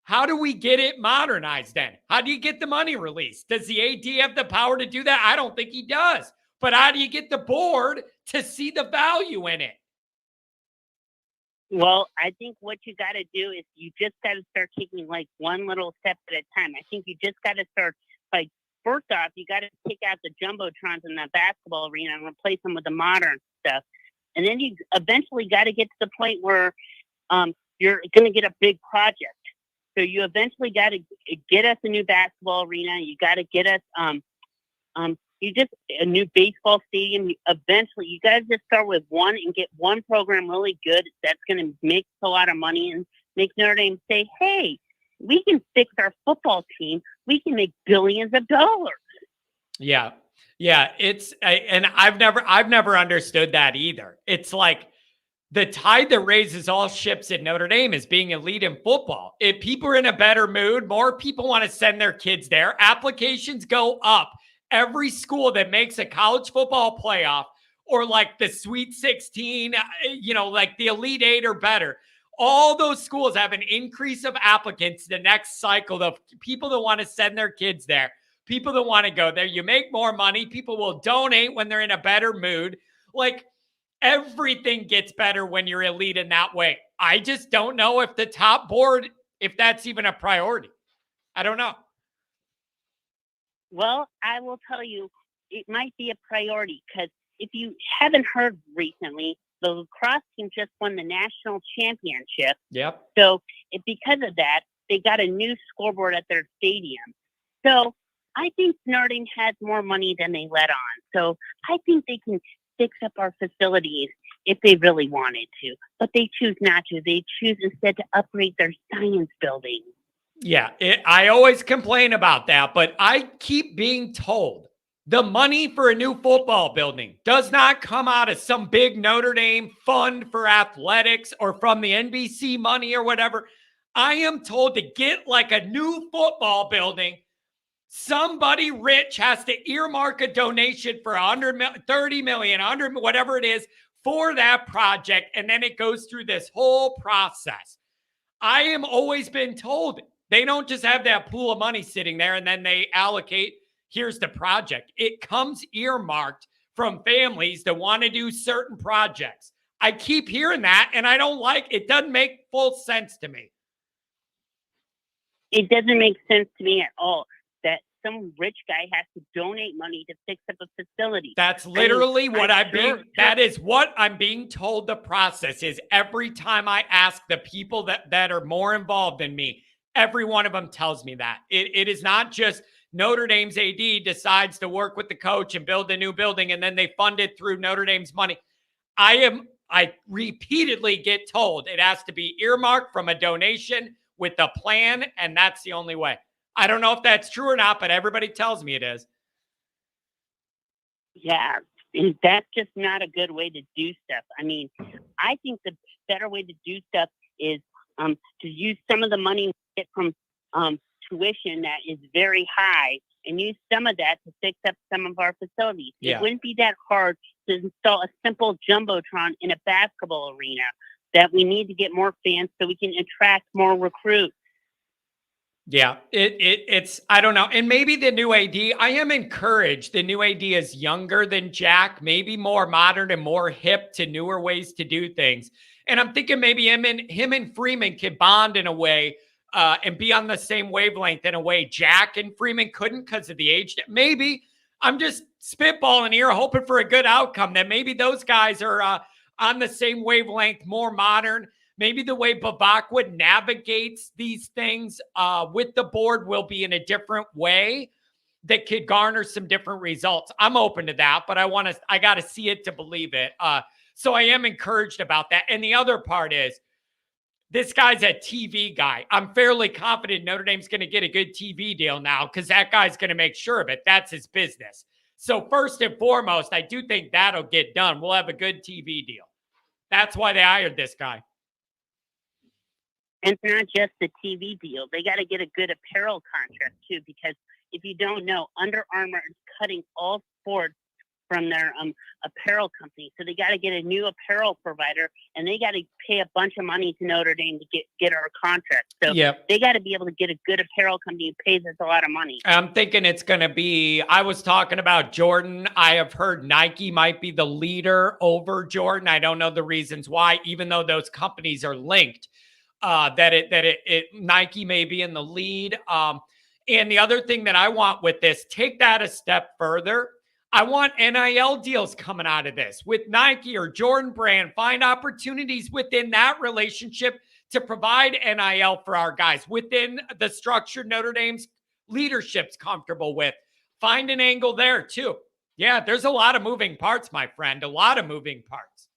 how do we get it modernized then? How do you get the money released? Does the AD have the power to do that? I don't think he does. But how do you get the board to see the value in it? Well, I think what you got to do is you just got to start taking like one little step at a time. I think you just got to start like, first off, you got to take out the jumbotrons in the basketball arena and replace them with the modern stuff. And then you eventually got to get to the point where you're going to get a big project. So you eventually got to get us a new basketball arena. You got to get us a new baseball stadium. Eventually, you got to just start with one and get one program really good that's going to make a lot of money and make Notre Dame say, hey, we can fix our football team. We can make billions of dollars. Yeah. Yeah. And I've never understood that either. It's like the tide that raises all ships at Notre Dame is being elite in football. If people are in a better mood, more people want to send their kids there. Applications go up. Every school that makes a college football playoff or like the Sweet 16, like the Elite Eight or better, all those schools have an increase of applicants the next cycle of people that want to send their kids there, people that want to go there. You make more money. People will donate when they're in a better mood. Like, everything gets better when you're elite in that way. I just don't know if the top board, if that's even a priority. I don't know. Well, I will tell you, it might be a priority because if you haven't heard recently, the lacrosse team just won the national championship. Yep. So because of that, they got a new scoreboard at their stadium. So I think Notre Dame has more money than they let on. So I think they can fix up our facilities if they really wanted to. But they choose not to. They choose instead to upgrade their science building. Yeah, I always complain about that, but I keep being told The money for a new football building does not come out of some big Notre Dame fund for athletics or from the NBC money or whatever. I am told to get like a new football building. Somebody rich has to earmark a donation for 30 million, 100, whatever it is, for that project. And then it goes through this whole process. I am always been told they don't just have that pool of money sitting there and then they allocate, here's the project. It comes earmarked from families that want to do certain projects. I keep hearing that and I don't like it. Doesn't make full sense to me. It doesn't make sense to me at all that some rich guy has to donate money to fix up a facility. That's literally that is what I'm being told the process is. Every time I ask the people that are more involved than me, every one of them tells me that. It is not just Notre Dame's AD decides to work with the coach and build a new building and then they fund it through Notre Dame's money. I repeatedly get told it has to be earmarked from a donation with a plan, and that's the only way. I don't know if that's true or not, but everybody tells me it is. Yeah, and that's just not a good way to do stuff. I mean, I think the better way to do stuff is to use some of the money we get from tuition that is very high and use some of that to fix up some of our facilities. Yeah. It wouldn't be that hard to install a simple Jumbotron in a basketball arena that we need to get more fans so we can attract more recruits. Yeah, it's I don't know. And maybe the new AD, I am encouraged. The new AD is younger than Jack, maybe more modern and more hip to newer ways to do things. And I'm thinking maybe him and Freeman could bond in a way and be on the same wavelength in a way Jack and Freeman couldn't because of the age. Maybe I'm just spitballing here, hoping for a good outcome that maybe those guys are on the same wavelength, more modern. Maybe the way Bavakwa navigates these things with the board will be in a different way that could garner some different results. I'm open to that, but I got to see it to believe it. So I am encouraged about that. And the other part is this guy's a TV guy. I'm fairly confident Notre Dame's going to get a good TV deal now because that guy's going to make sure of it. That's his business. So first and foremost, I do think that'll get done. We'll have a good TV deal. That's why they hired this guy. And it's not just the TV deal. They got to get a good apparel contract, too, because if you don't know, Under Armour is cutting all sports from their apparel company. So they got to get a new apparel provider, and they got to pay a bunch of money to Notre Dame to get our contract. So They got to be able to get a good apparel company who pays us a lot of money. I'm thinking it's going to be, I was talking about Jordan. I have heard Nike might be the leader over Jordan. I don't know the reasons why, even though those companies are linked. Nike may be in the lead. And the other thing that I want with this, take that a step further. I want NIL deals coming out of this with Nike or Jordan Brand. Find opportunities within that relationship to provide NIL for our guys within the structure Notre Dame's leadership's comfortable with. Find an angle there too. Yeah, there's a lot of moving parts, my friend, a lot of moving parts.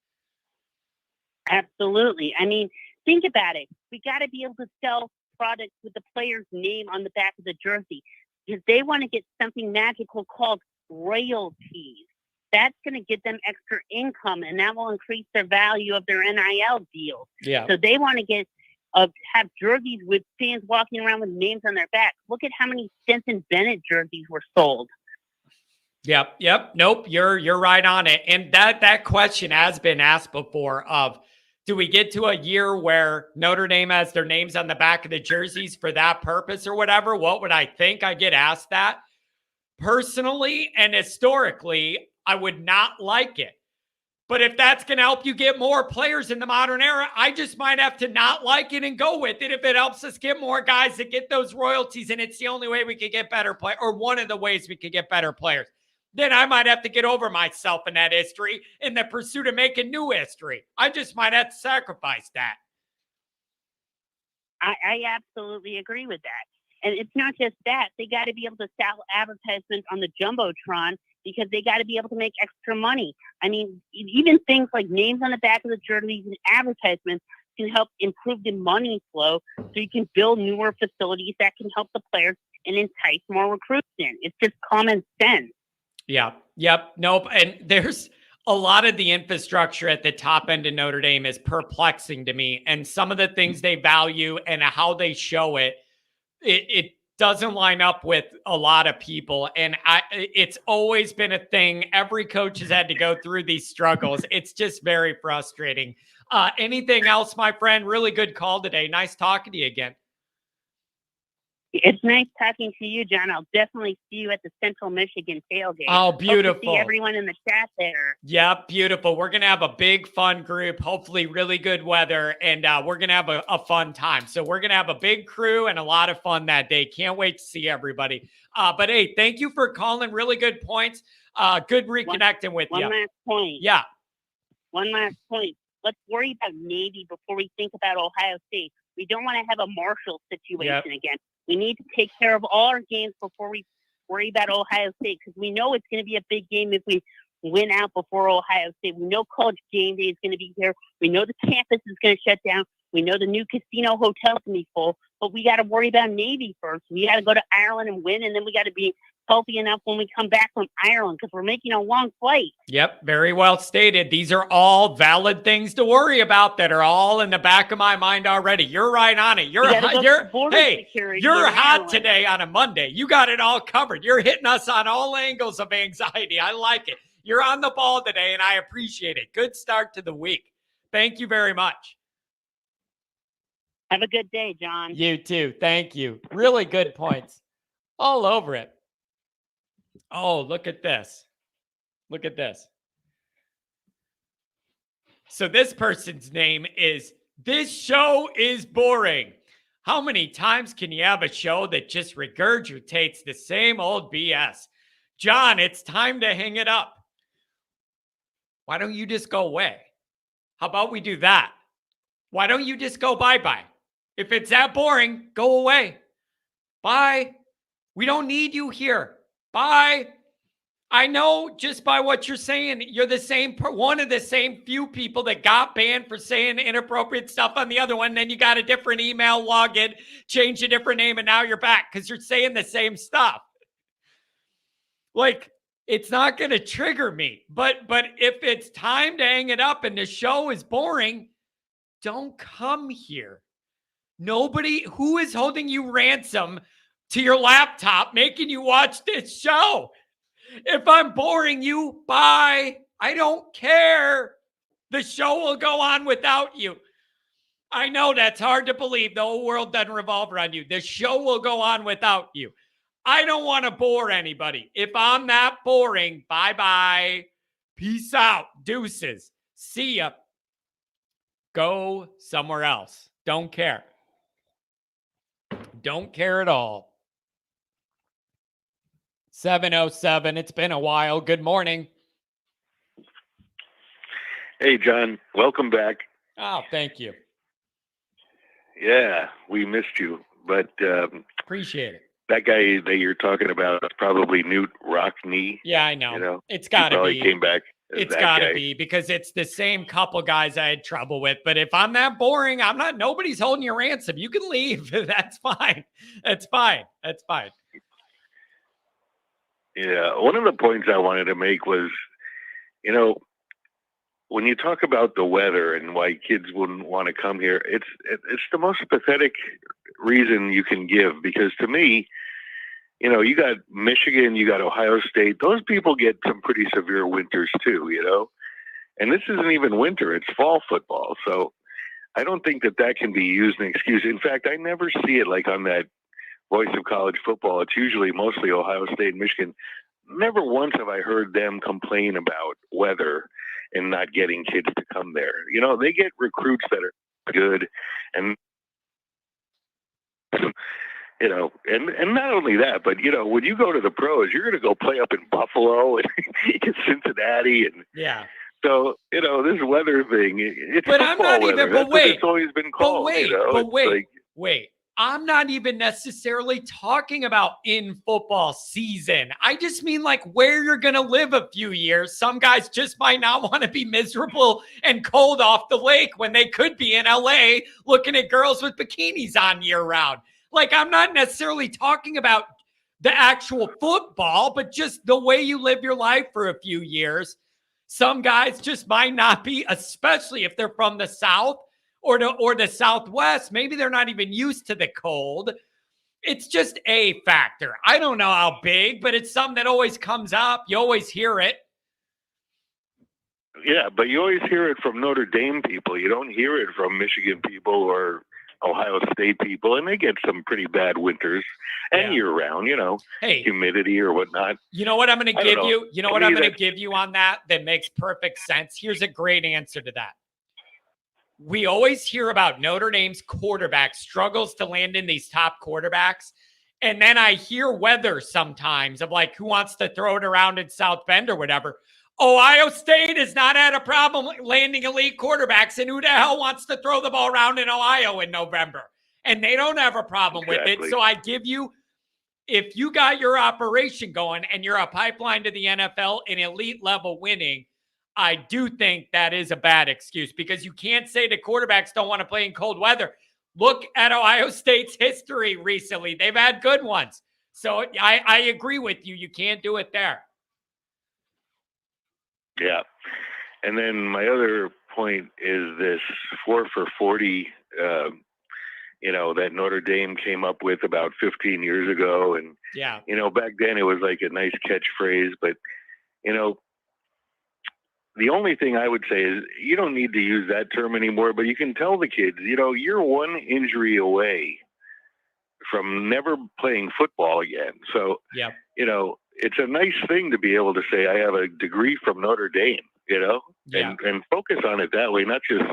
Absolutely. I mean, think about it. We got to be able to sell products with the player's name on the back of the jersey because they want to get something magical called royalties. That's going to get them extra income, and that will increase their value of their NIL deals. Yeah. So they want to have jerseys with fans walking around with names on their back. Look at how many Stetson Bennett jerseys were sold. Yep. Nope. You're right on it. And that question has been asked before of, do we get to a year where Notre Dame has their names on the back of the jerseys for that purpose or whatever? What would I think? I get asked that. Personally and historically, I would not like it. But if that's going to help you get more players in the modern era, I just might have to not like it and go with it if it helps us get more guys that get those royalties. And it's the only way we could get better players, or one of the ways we could get better players. Then I might have to get over myself in that history in the pursuit of making new history. I just might have to sacrifice that. I absolutely agree with that. And it's not just that. They got to be able to sell advertisements on the Jumbotron because they got to be able to make extra money. I mean, even things like names on the back of the jerseys and advertisements can help improve the money flow so you can build newer facilities that can help the players and entice more recruits in. It's just common sense. Yeah. Yep. Nope. And there's a lot of the infrastructure at the top end of Notre Dame is perplexing to me. And some of the things they value and how they show it doesn't line up with a lot of people. And it's always been a thing. Every coach has had to go through these struggles. It's just very frustrating. Anything else, my friend? Really good call today. Nice talking to you again. It's nice talking to you, John. I'll definitely see you at the Central Michigan tailgate. Oh, Hope to beautiful. see everyone in the chat there. Yeah, beautiful. We're going to have a big fun group, hopefully really good weather, and we're going to have a fun time. So we're going to have a big crew and a lot of fun that day. Can't wait to see everybody. But hey, thank you for calling. Really good points. Good reconnecting with you. One last point. Yeah. One last point. Let's worry about Navy before we think about Ohio State. We don't want to have a Marshall situation again. We need to take care of all our games before we worry about Ohio State, because we know it's going to be a big game if we win out before Ohio State. We know College Game Day is going to be here. We know the campus is going to shut down. We know the new casino hotel is going to be full, but we got to worry about Navy first. We got to go to Ireland and win, and then we got to be healthy enough when we come back from Ireland, because we're making a long flight. Yep, very well stated. These are all valid things to worry about that are all in the back of my mind already. You're right on it. You're hot today on a Monday. You got it all covered. You're hitting us on all angles of anxiety. I like it. You're on the ball today, and I appreciate it. Good start to the week. Thank you very much. Have a good day, John. You too. Thank you. Really good points. All over it. Oh, look at this. Look at this. So this person's name is "This Show is Boring." How many times can you have a show that just regurgitates the same old BS? John, it's time to hang it up. Why don't you just go away? How about we do that? Why don't you just go bye-bye? If it's that boring, go away. Bye. We don't need you here. Bye. I know just by what you're saying, you're the same, one of the same few people that got banned for saying inappropriate stuff on the other one. Then you got a different email login, change a different name, and now you're back because you're saying the same stuff. Like, it's not going to trigger me. But if it's time to hang it up and the show is boring, don't come here. Nobody who is holding you ransom to your laptop, making you watch this show. If I'm boring you, bye. I don't care. The show will go on without you. I know that's hard to believe. The whole world doesn't revolve around you. The show will go on without you. I don't want to bore anybody. If I'm that boring, bye-bye. Peace out. Deuces. See ya. Go somewhere else. Don't care. Don't care at all. 707. It's been a while. Good morning. Hey, John. Welcome back. Oh, thank you. Yeah, we missed you. But appreciate it. That guy that you're talking about is probably Newt Rockney. Yeah, I know. You know? It's got to be. He came back. It's got to be because it's the same couple guys I had trouble with. But if I'm that boring, I'm not. Nobody's holding your ransom. You can leave. That's fine. That's fine. That's fine. Yeah. One of the points I wanted to make was, you know, when you talk about the weather and why kids wouldn't want to come here, it's the most pathetic reason you can give, because to me, you know, you got Michigan, you got Ohio State. Those people get some pretty severe winters too, you know. And this isn't even winter; it's fall football. So I don't think that can be used as an excuse. In fact, I never see it like on that Voice of College Football. It's usually mostly Ohio State and Michigan. Never once have I heard them complain about weather and not getting kids to come there. You know, they get recruits that are good, and you know, and not only that, but you know, when you go to the pros, you're going to go play up in Buffalo and Cincinnati, and yeah. So you know, this weather thing, it's but I'm not weather. even. But wait, it's always been called. Wait. I'm not even necessarily talking about in football season. I just mean like where you're going to live a few years. Some guys just might not want to be miserable and cold off the lake when they could be in LA looking at girls with bikinis on year round. Like, I'm not necessarily talking about the actual football, but just the way you live your life for a few years. Some guys just might not be, especially if they're from the South or the Southwest. Maybe they're not even used to the cold. It's just a factor. I don't know how big, but it's something that always comes up. You always hear it. Yeah, but you always hear it from Notre Dame people. You don't hear it from Michigan people or Ohio State people, and they get some pretty bad winters and year round, Hey, humidity or whatnot. You know what I'm going to give you? You know what me, I'm going to give you on that makes perfect sense? Here's a great answer to that. We always hear about Notre Dame's quarterback struggles to land in these top quarterbacks. And then I hear weather sometimes of like, who wants to throw it around in South Bend or whatever. Ohio State has not had a problem landing elite quarterbacks, and who the hell wants to throw the ball around in Ohio in November? And they don't have a problem with it. So I give you, if you got your operation going and you're a pipeline to the NFL in elite level winning, I do think that is a bad excuse, because you can't say the quarterbacks don't want to play in cold weather. Look at Ohio State's history recently. They've had good ones. So I agree with you. You can't do it there. Yeah. And then my other point is this 4 for 40, that Notre Dame came up with about 15 years ago. And, back then it was like a nice catchphrase. But, the only thing I would say is you don't need to use that term anymore, but you can tell the kids, you're one injury away from never playing football again. So, it's a nice thing to be able to say, I have a degree from Notre Dame, and focus on it that way, not just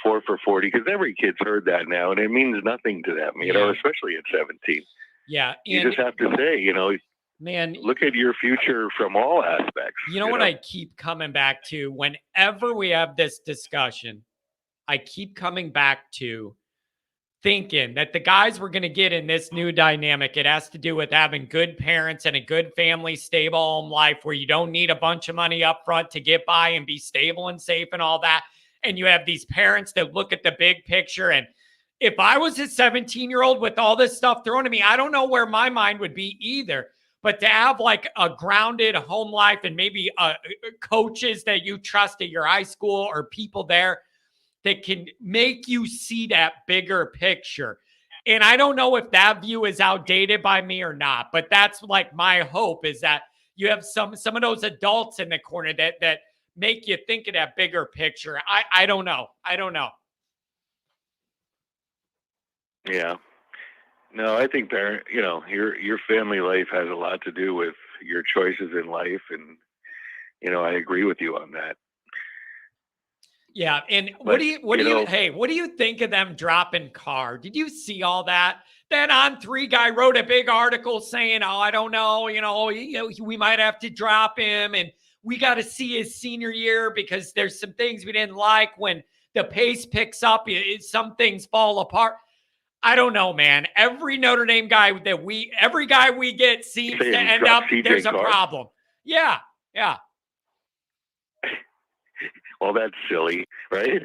4 for 40, because every kid's heard that now, and it means nothing to them, especially at 17. Yeah. You just have to say, man, look at your future from all aspects. You know what I keep coming back to whenever we have this discussion? I keep coming back to thinking that the guys we're going to get in this new dynamic, it has to do with having good parents and a good family, stable home life where you don't need a bunch of money up front to get by and be stable and safe and all that. And you have these parents that look at the big picture. And if I was a 17-year-old with all this stuff thrown at me, I don't know where my mind would be either. But to have like a grounded home life and maybe coaches that you trust at your high school or people there that can make you see that bigger picture. And I don't know if that view is outdated by me or not, but that's like my hope, is that you have some of those adults in the corner that make you think of that bigger picture. I don't know. Yeah. No, I think your family life has a lot to do with your choices in life. And, I agree with you on that. Yeah. And what do you think of them dropping Carr? Did you see all that? That On3 guy wrote a big article saying, I don't know, we might have to drop him, and we got to see his senior year because there's some things we didn't like. When the pace picks up, some things fall apart. I don't know, man. Every Notre Dame guy every guy we get seems to end up, there's a problem. Yeah. Well, that's silly, right?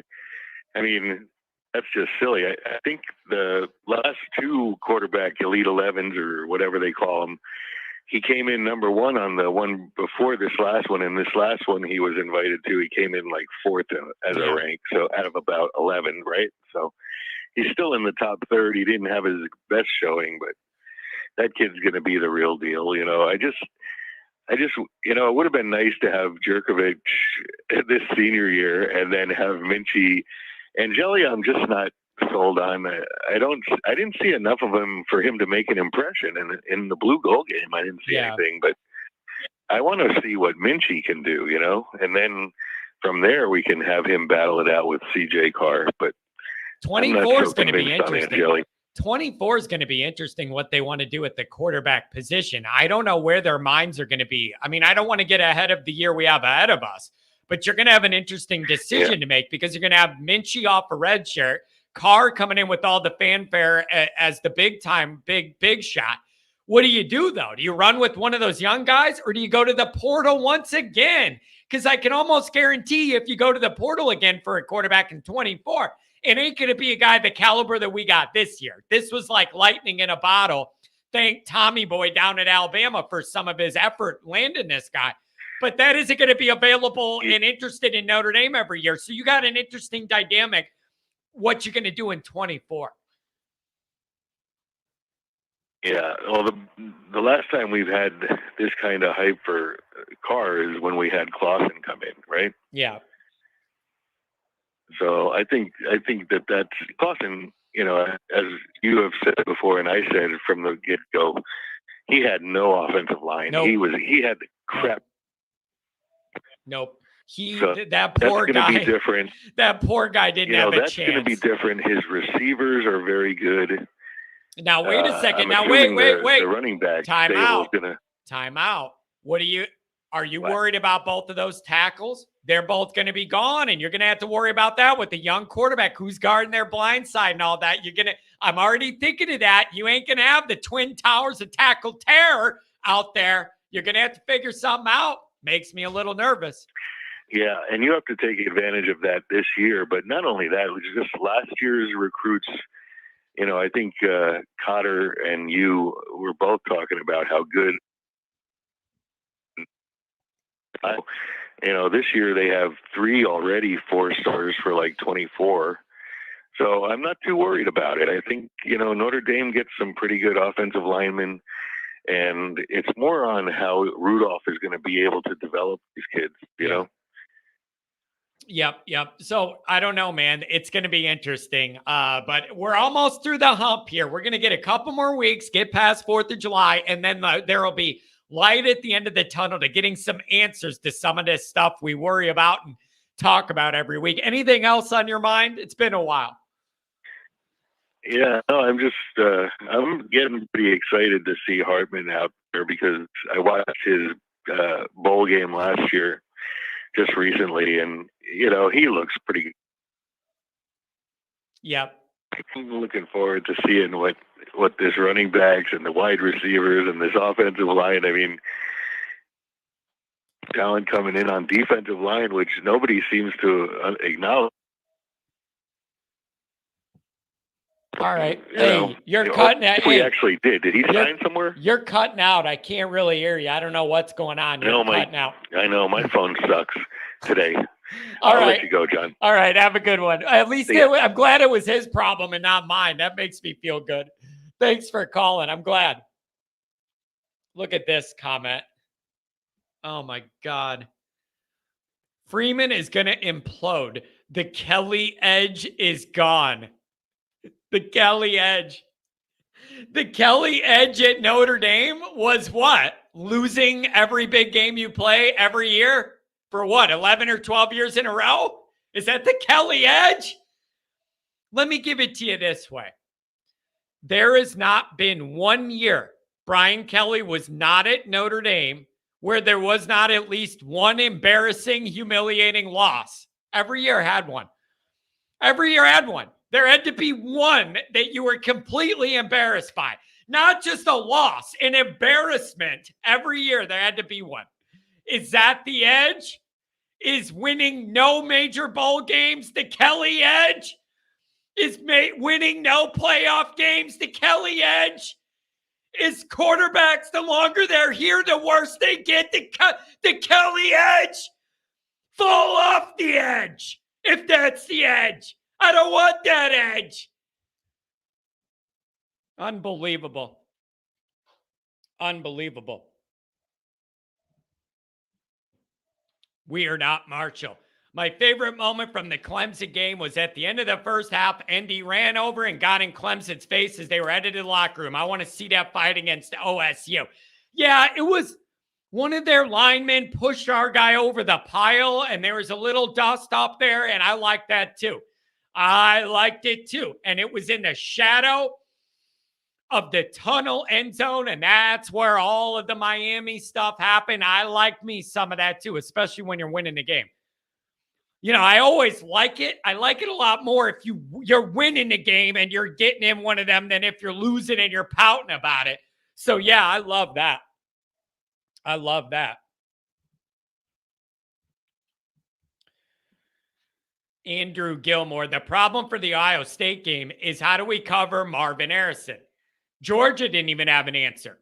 I mean, that's just silly. I think the last two quarterback Elite 11s or whatever they call them, he came in number one on the one before this last one. And this last one he was invited to, he came in like fourth as a rank. So out of about 11, right? So he's still in the top third. He didn't have his best showing, but that kid's going to be the real deal. I just, it would have been nice to have Jerkovic this senior year and then have Minchie and Jelly. I'm just not sold on. I didn't see enough of him for him to make an impression. And in the blue gold game, I didn't see anything, but I want to see what Minchie can do, and then from there we can have him battle it out with CJ Carr. But 24 is going to be interesting. 24 is going to be interesting what they want to do at the quarterback position. I don't know where their minds are going to be. I mean, I don't want to get ahead of the year we have ahead of us, but you're going to have an interesting decision to make, because you're going to have Minchie off a red shirt, Carr coming in with all the fanfare as the big time, big shot. What do you do, though? Do you run with one of those young guys, or do you go to the portal once again? Because I can almost guarantee if you go to the portal again for a quarterback in 24, it ain't going to be a guy the caliber that we got this year. This was like lightning in a bottle thank Tommy Boy down at Alabama for some of his effort landing this guy. But that isn't going to be available and interested in Notre Dame every year. So you got an interesting dynamic. What you're going to do in 24. Yeah, well, the last time we've had this kind of hype for Carr is when we had Clausen come in, right? Yeah. So I think that's Clausen. You know, as you have said before, and I said from the get go, he had no offensive line. Nope. He had crap. Nope. So that poor guy. Be different. That poor guy didn't have a chance. That's going to be different. His receivers are very good. Now wait a second. Now wait. The running back Time out. Time out. Are you worried about both of those tackles? They're both going to be gone, and you're going to have to worry about that with the young quarterback who's guarding their blind side and all that. I'm already thinking of that. You ain't going to have the twin towers of tackle terror out there. You're going to have to figure something out. Makes me a little nervous. Yeah, and you have to take advantage of that this year. But not only that, it was just last year's recruits. You know, I think Cotter and you were both talking about how good. This year they have 3 already 4-stars for like 24. So I'm not too worried about it. I think, Notre Dame gets some pretty good offensive linemen, and it's more on how Rudolph is going to be able to develop these kids, you know? Yep. So I don't know, man. It's going to be interesting. But we're almost through the hump here. We're going to get a couple more weeks, get past 4th of July, and then there will be light at the end of the tunnel to getting some answers to some of this stuff we worry about and talk about every week. Anything else on your mind? It's been a while. Yeah, no, I'm just I'm getting pretty excited to see Hartman out there because I watched his bowl game last year just recently, and he looks pretty good. Yep. I'm looking forward to seeing what this running backs and the wide receivers and this offensive line. I mean, talent coming in on defensive line, which nobody seems to acknowledge. All right. You're cutting out. He actually did. Did he sign somewhere? You're cutting out. I can't really hear you. I don't know what's going on. You're cutting out. I know. My phone sucks today. I'll let you go, John. All right. Have a good one. At least I'm glad it was his problem and not mine. That makes me feel good. Thanks for calling. I'm glad. Look at this comment. Oh, my God. Freeman is going to implode. The Kelly edge is gone. The Kelly edge. The Kelly edge at Notre Dame was what? Losing every big game you play every year for what? 11 or 12 years in a row? Is that the Kelly edge? Let me give it to you this way. There has not been 1 year Brian Kelly was not at Notre Dame where there was not at least one embarrassing, humiliating loss. Every year had one. Every year had one. There had to be one that you were completely embarrassed by. Not just a loss, an embarrassment. Every year there had to be one. Is that the edge? Is winning no major bowl games the Kelly edge? Is winning no playoff games the Kelly edge? Is quarterbacks, the longer they're here, the worse they get the Kelly edge? Fall off the edge, if that's the edge. I don't want that edge. Unbelievable. Unbelievable. We are not Marshall. My favorite moment from the Clemson game was at the end of the first half. Andy ran over and got in Clemson's face as they were headed to the locker room. I want to see that fight against OSU. Yeah, it was one of their linemen pushed our guy over the pile, and there was a little dust up there, and I liked that too. I liked it too. And it was in the shadow of the tunnel end zone, and that's where all of the Miami stuff happened. I like me some of that too, especially when you're winning the game. I always like it. I like it a lot more if you're winning the game and you're getting in one of them than if you're losing and you're pouting about it. So, yeah, I love that. I love that. Andrew Gilmore, the problem for the Ohio State game is how do we cover Marvin Harrison? Georgia didn't even have an answer.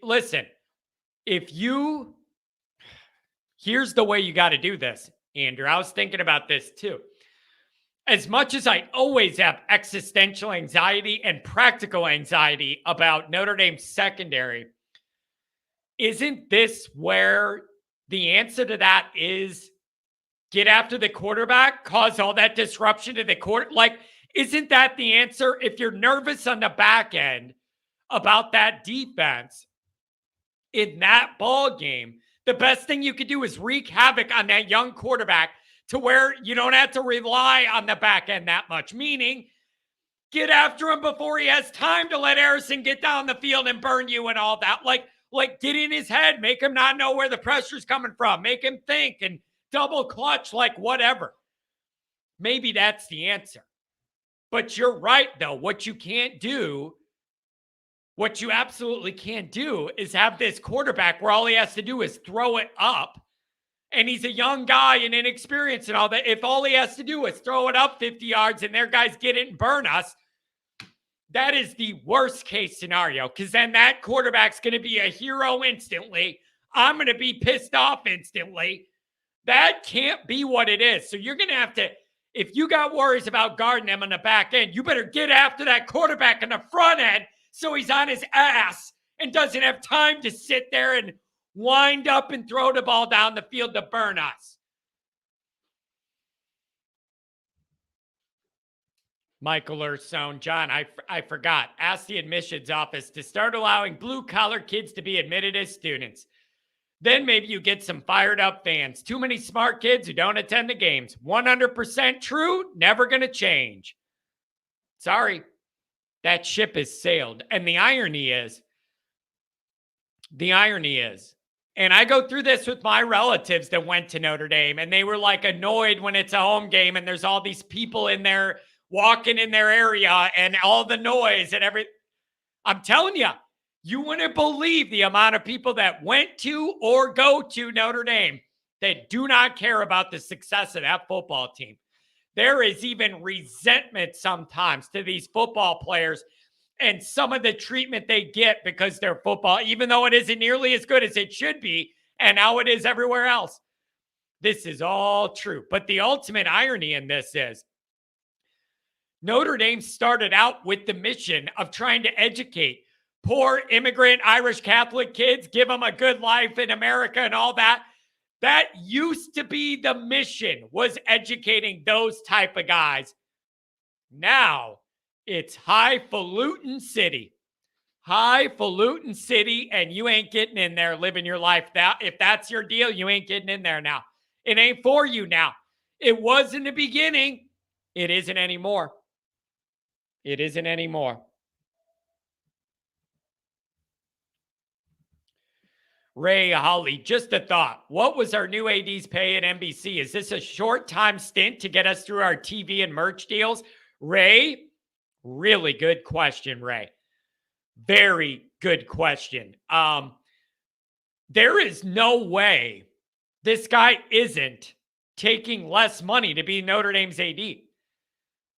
Listen, here's the way you got to do this, Andrew. I was thinking about this too. As much as I always have existential anxiety and practical anxiety about Notre Dame's secondary, isn't this where the answer to that is get after the quarterback, cause all that disruption to the court? Like, isn't that the answer? If you're nervous on the back end about that defense in that ball game, the best thing you could do is wreak havoc on that young quarterback to where you don't have to rely on the back end that much, meaning get after him before he has time to let Harrison get down the field and burn you and all that. Like get in his head, make him not know where the pressure's coming from, make him think and double clutch, like whatever. Maybe that's the answer. But you're right, though. What you absolutely can't do is have this quarterback where all he has to do is throw it up. And he's a young guy and inexperienced and all that. If all he has to do is throw it up 50 yards and their guys get it and burn us, that is the worst case scenario, because then that quarterback's going to be a hero instantly. I'm going to be pissed off instantly. That can't be what it is. So you're going to have to, if you got worries about guarding them on the back end, you better get after that quarterback on the front end so he's on his ass and doesn't have time to sit there and wind up and throw the ball down the field to burn us. Michael Earthstone, John, I forgot. Ask the admissions office to start allowing blue-collar kids to be admitted as students. Then maybe you get some fired-up fans. Too many smart kids who don't attend the games. 100% true, never going to change. Sorry, that ship has sailed. And the irony is, and I go through this with my relatives that went to Notre Dame, and they were like annoyed when it's a home game and there's all these people in there walking in their area and all the noise and everything. I'm telling you, you wouldn't believe the amount of people that went to or go to Notre Dame that do not care about the success of that football team. There is even resentment sometimes to these football players and some of the treatment they get because they're football, even though it isn't nearly as good as it should be and how it is everywhere else. This is all true. But the ultimate irony in this is Notre Dame started out with the mission of trying to educate poor immigrant Irish Catholic kids, give them a good life in America and all that. That used to be the mission, was educating those type of guys. Now it's highfalutin city. Highfalutin city, and you ain't getting in there living your life. If that's your deal, you ain't getting in there now. It ain't for you now. It was in the beginning. It isn't anymore. It isn't anymore. Ray Holly, just a thought. What was our new AD's pay at NBC? Is this a short-time stint to get us through our TV and merch deals? Ray, really good question, Ray. Very good question. There is no way this guy isn't taking less money to be Notre Dame's AD.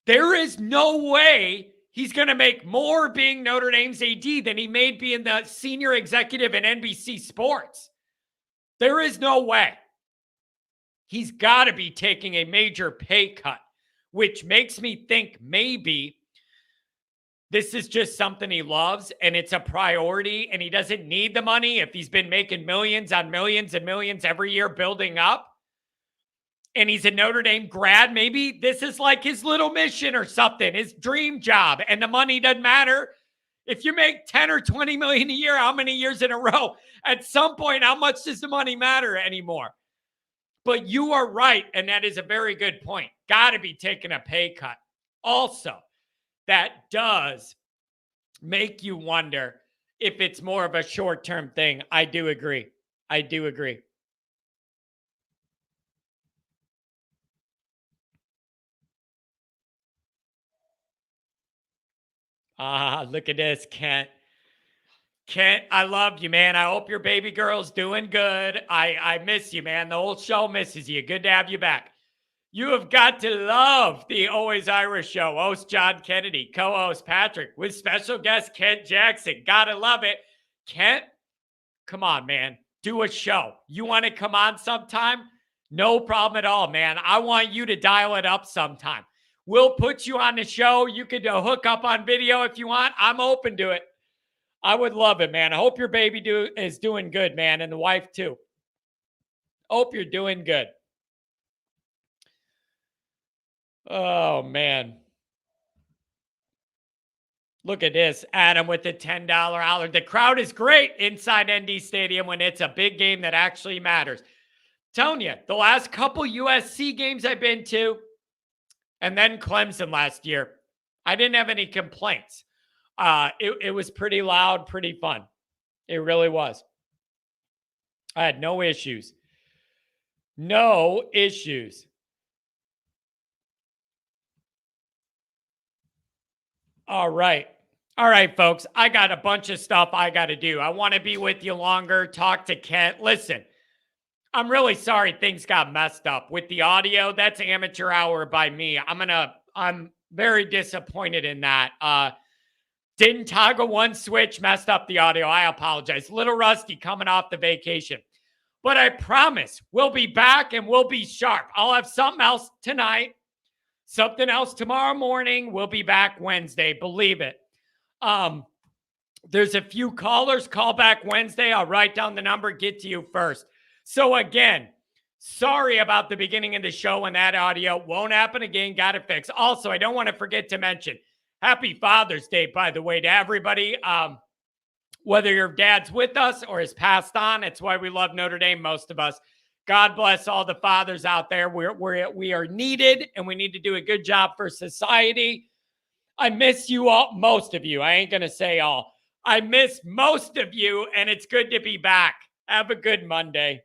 There is no way he's going to make more being Notre Dame's AD than he made being the senior executive in NBC Sports. There is no way. He's got to be taking a major pay cut, which makes me think maybe this is just something he loves and it's a priority and he doesn't need the money if he's been making millions on millions and millions every year building up. And he's a Notre Dame grad. Maybe this is like his little mission or something, his dream job. And the money doesn't matter. If you make 10 or 20 million a year, how many years in a row? At some point, how much does the money matter anymore? But you are right. And that is a very good point. Got to be taking a pay cut. Also, that does make you wonder if it's more of a short-term thing. I do agree. Look at this, Kent. Kent, I love you, man. I hope your baby girl's doing good. I miss you, man. The whole show misses you. Good to have you back. You have got to love the Always Irish Show. Host John Kennedy, co-host Patrick, with special guest Kent Jackson. Gotta love it. Kent, come on, man. Do a show. You want to come on sometime? No problem at all, man. I want you to dial it up sometime. We'll put you on the show. You could hook up on video if you want. I'm open to it. I would love it, man. I hope your baby is doing good, man, and the wife too. Hope you're doing good. Oh, man. Look at this. Adam with the $10 hour. The crowd is great inside ND Stadium when it's a big game that actually matters. Telling you, the last couple USC games I've been to, and then Clemson last year, I didn't have any complaints. It was pretty loud, pretty fun. It really was. I had no issues. No issues. All right. All right, folks. I got a bunch of stuff I got to do. I want to be with you longer, talk to Kent. Listen, I'm really sorry things got messed up with the audio. That's amateur hour by me. I'm very disappointed in that. Didn't toggle one switch, messed up the audio. I apologize. Little rusty coming off the vacation. But I promise we'll be back and we'll be sharp. I'll have something else tonight. Something else tomorrow morning. We'll be back Wednesday. Believe it. There's a few callers. Call back Wednesday. I'll write down the number, get to you first. So again, sorry about the beginning of the show and that audio. Won't happen again. Got it fixed. Also, I don't want to forget to mention, happy Father's Day, by the way, to everybody. Whether your dad's with us or has passed on, it's why we love Notre Dame, most of us. God bless all the fathers out there. We are needed, and we need to do a good job for society. I miss you all, most of you. I ain't going to say all. I miss most of you, and it's good to be back. Have a good Monday.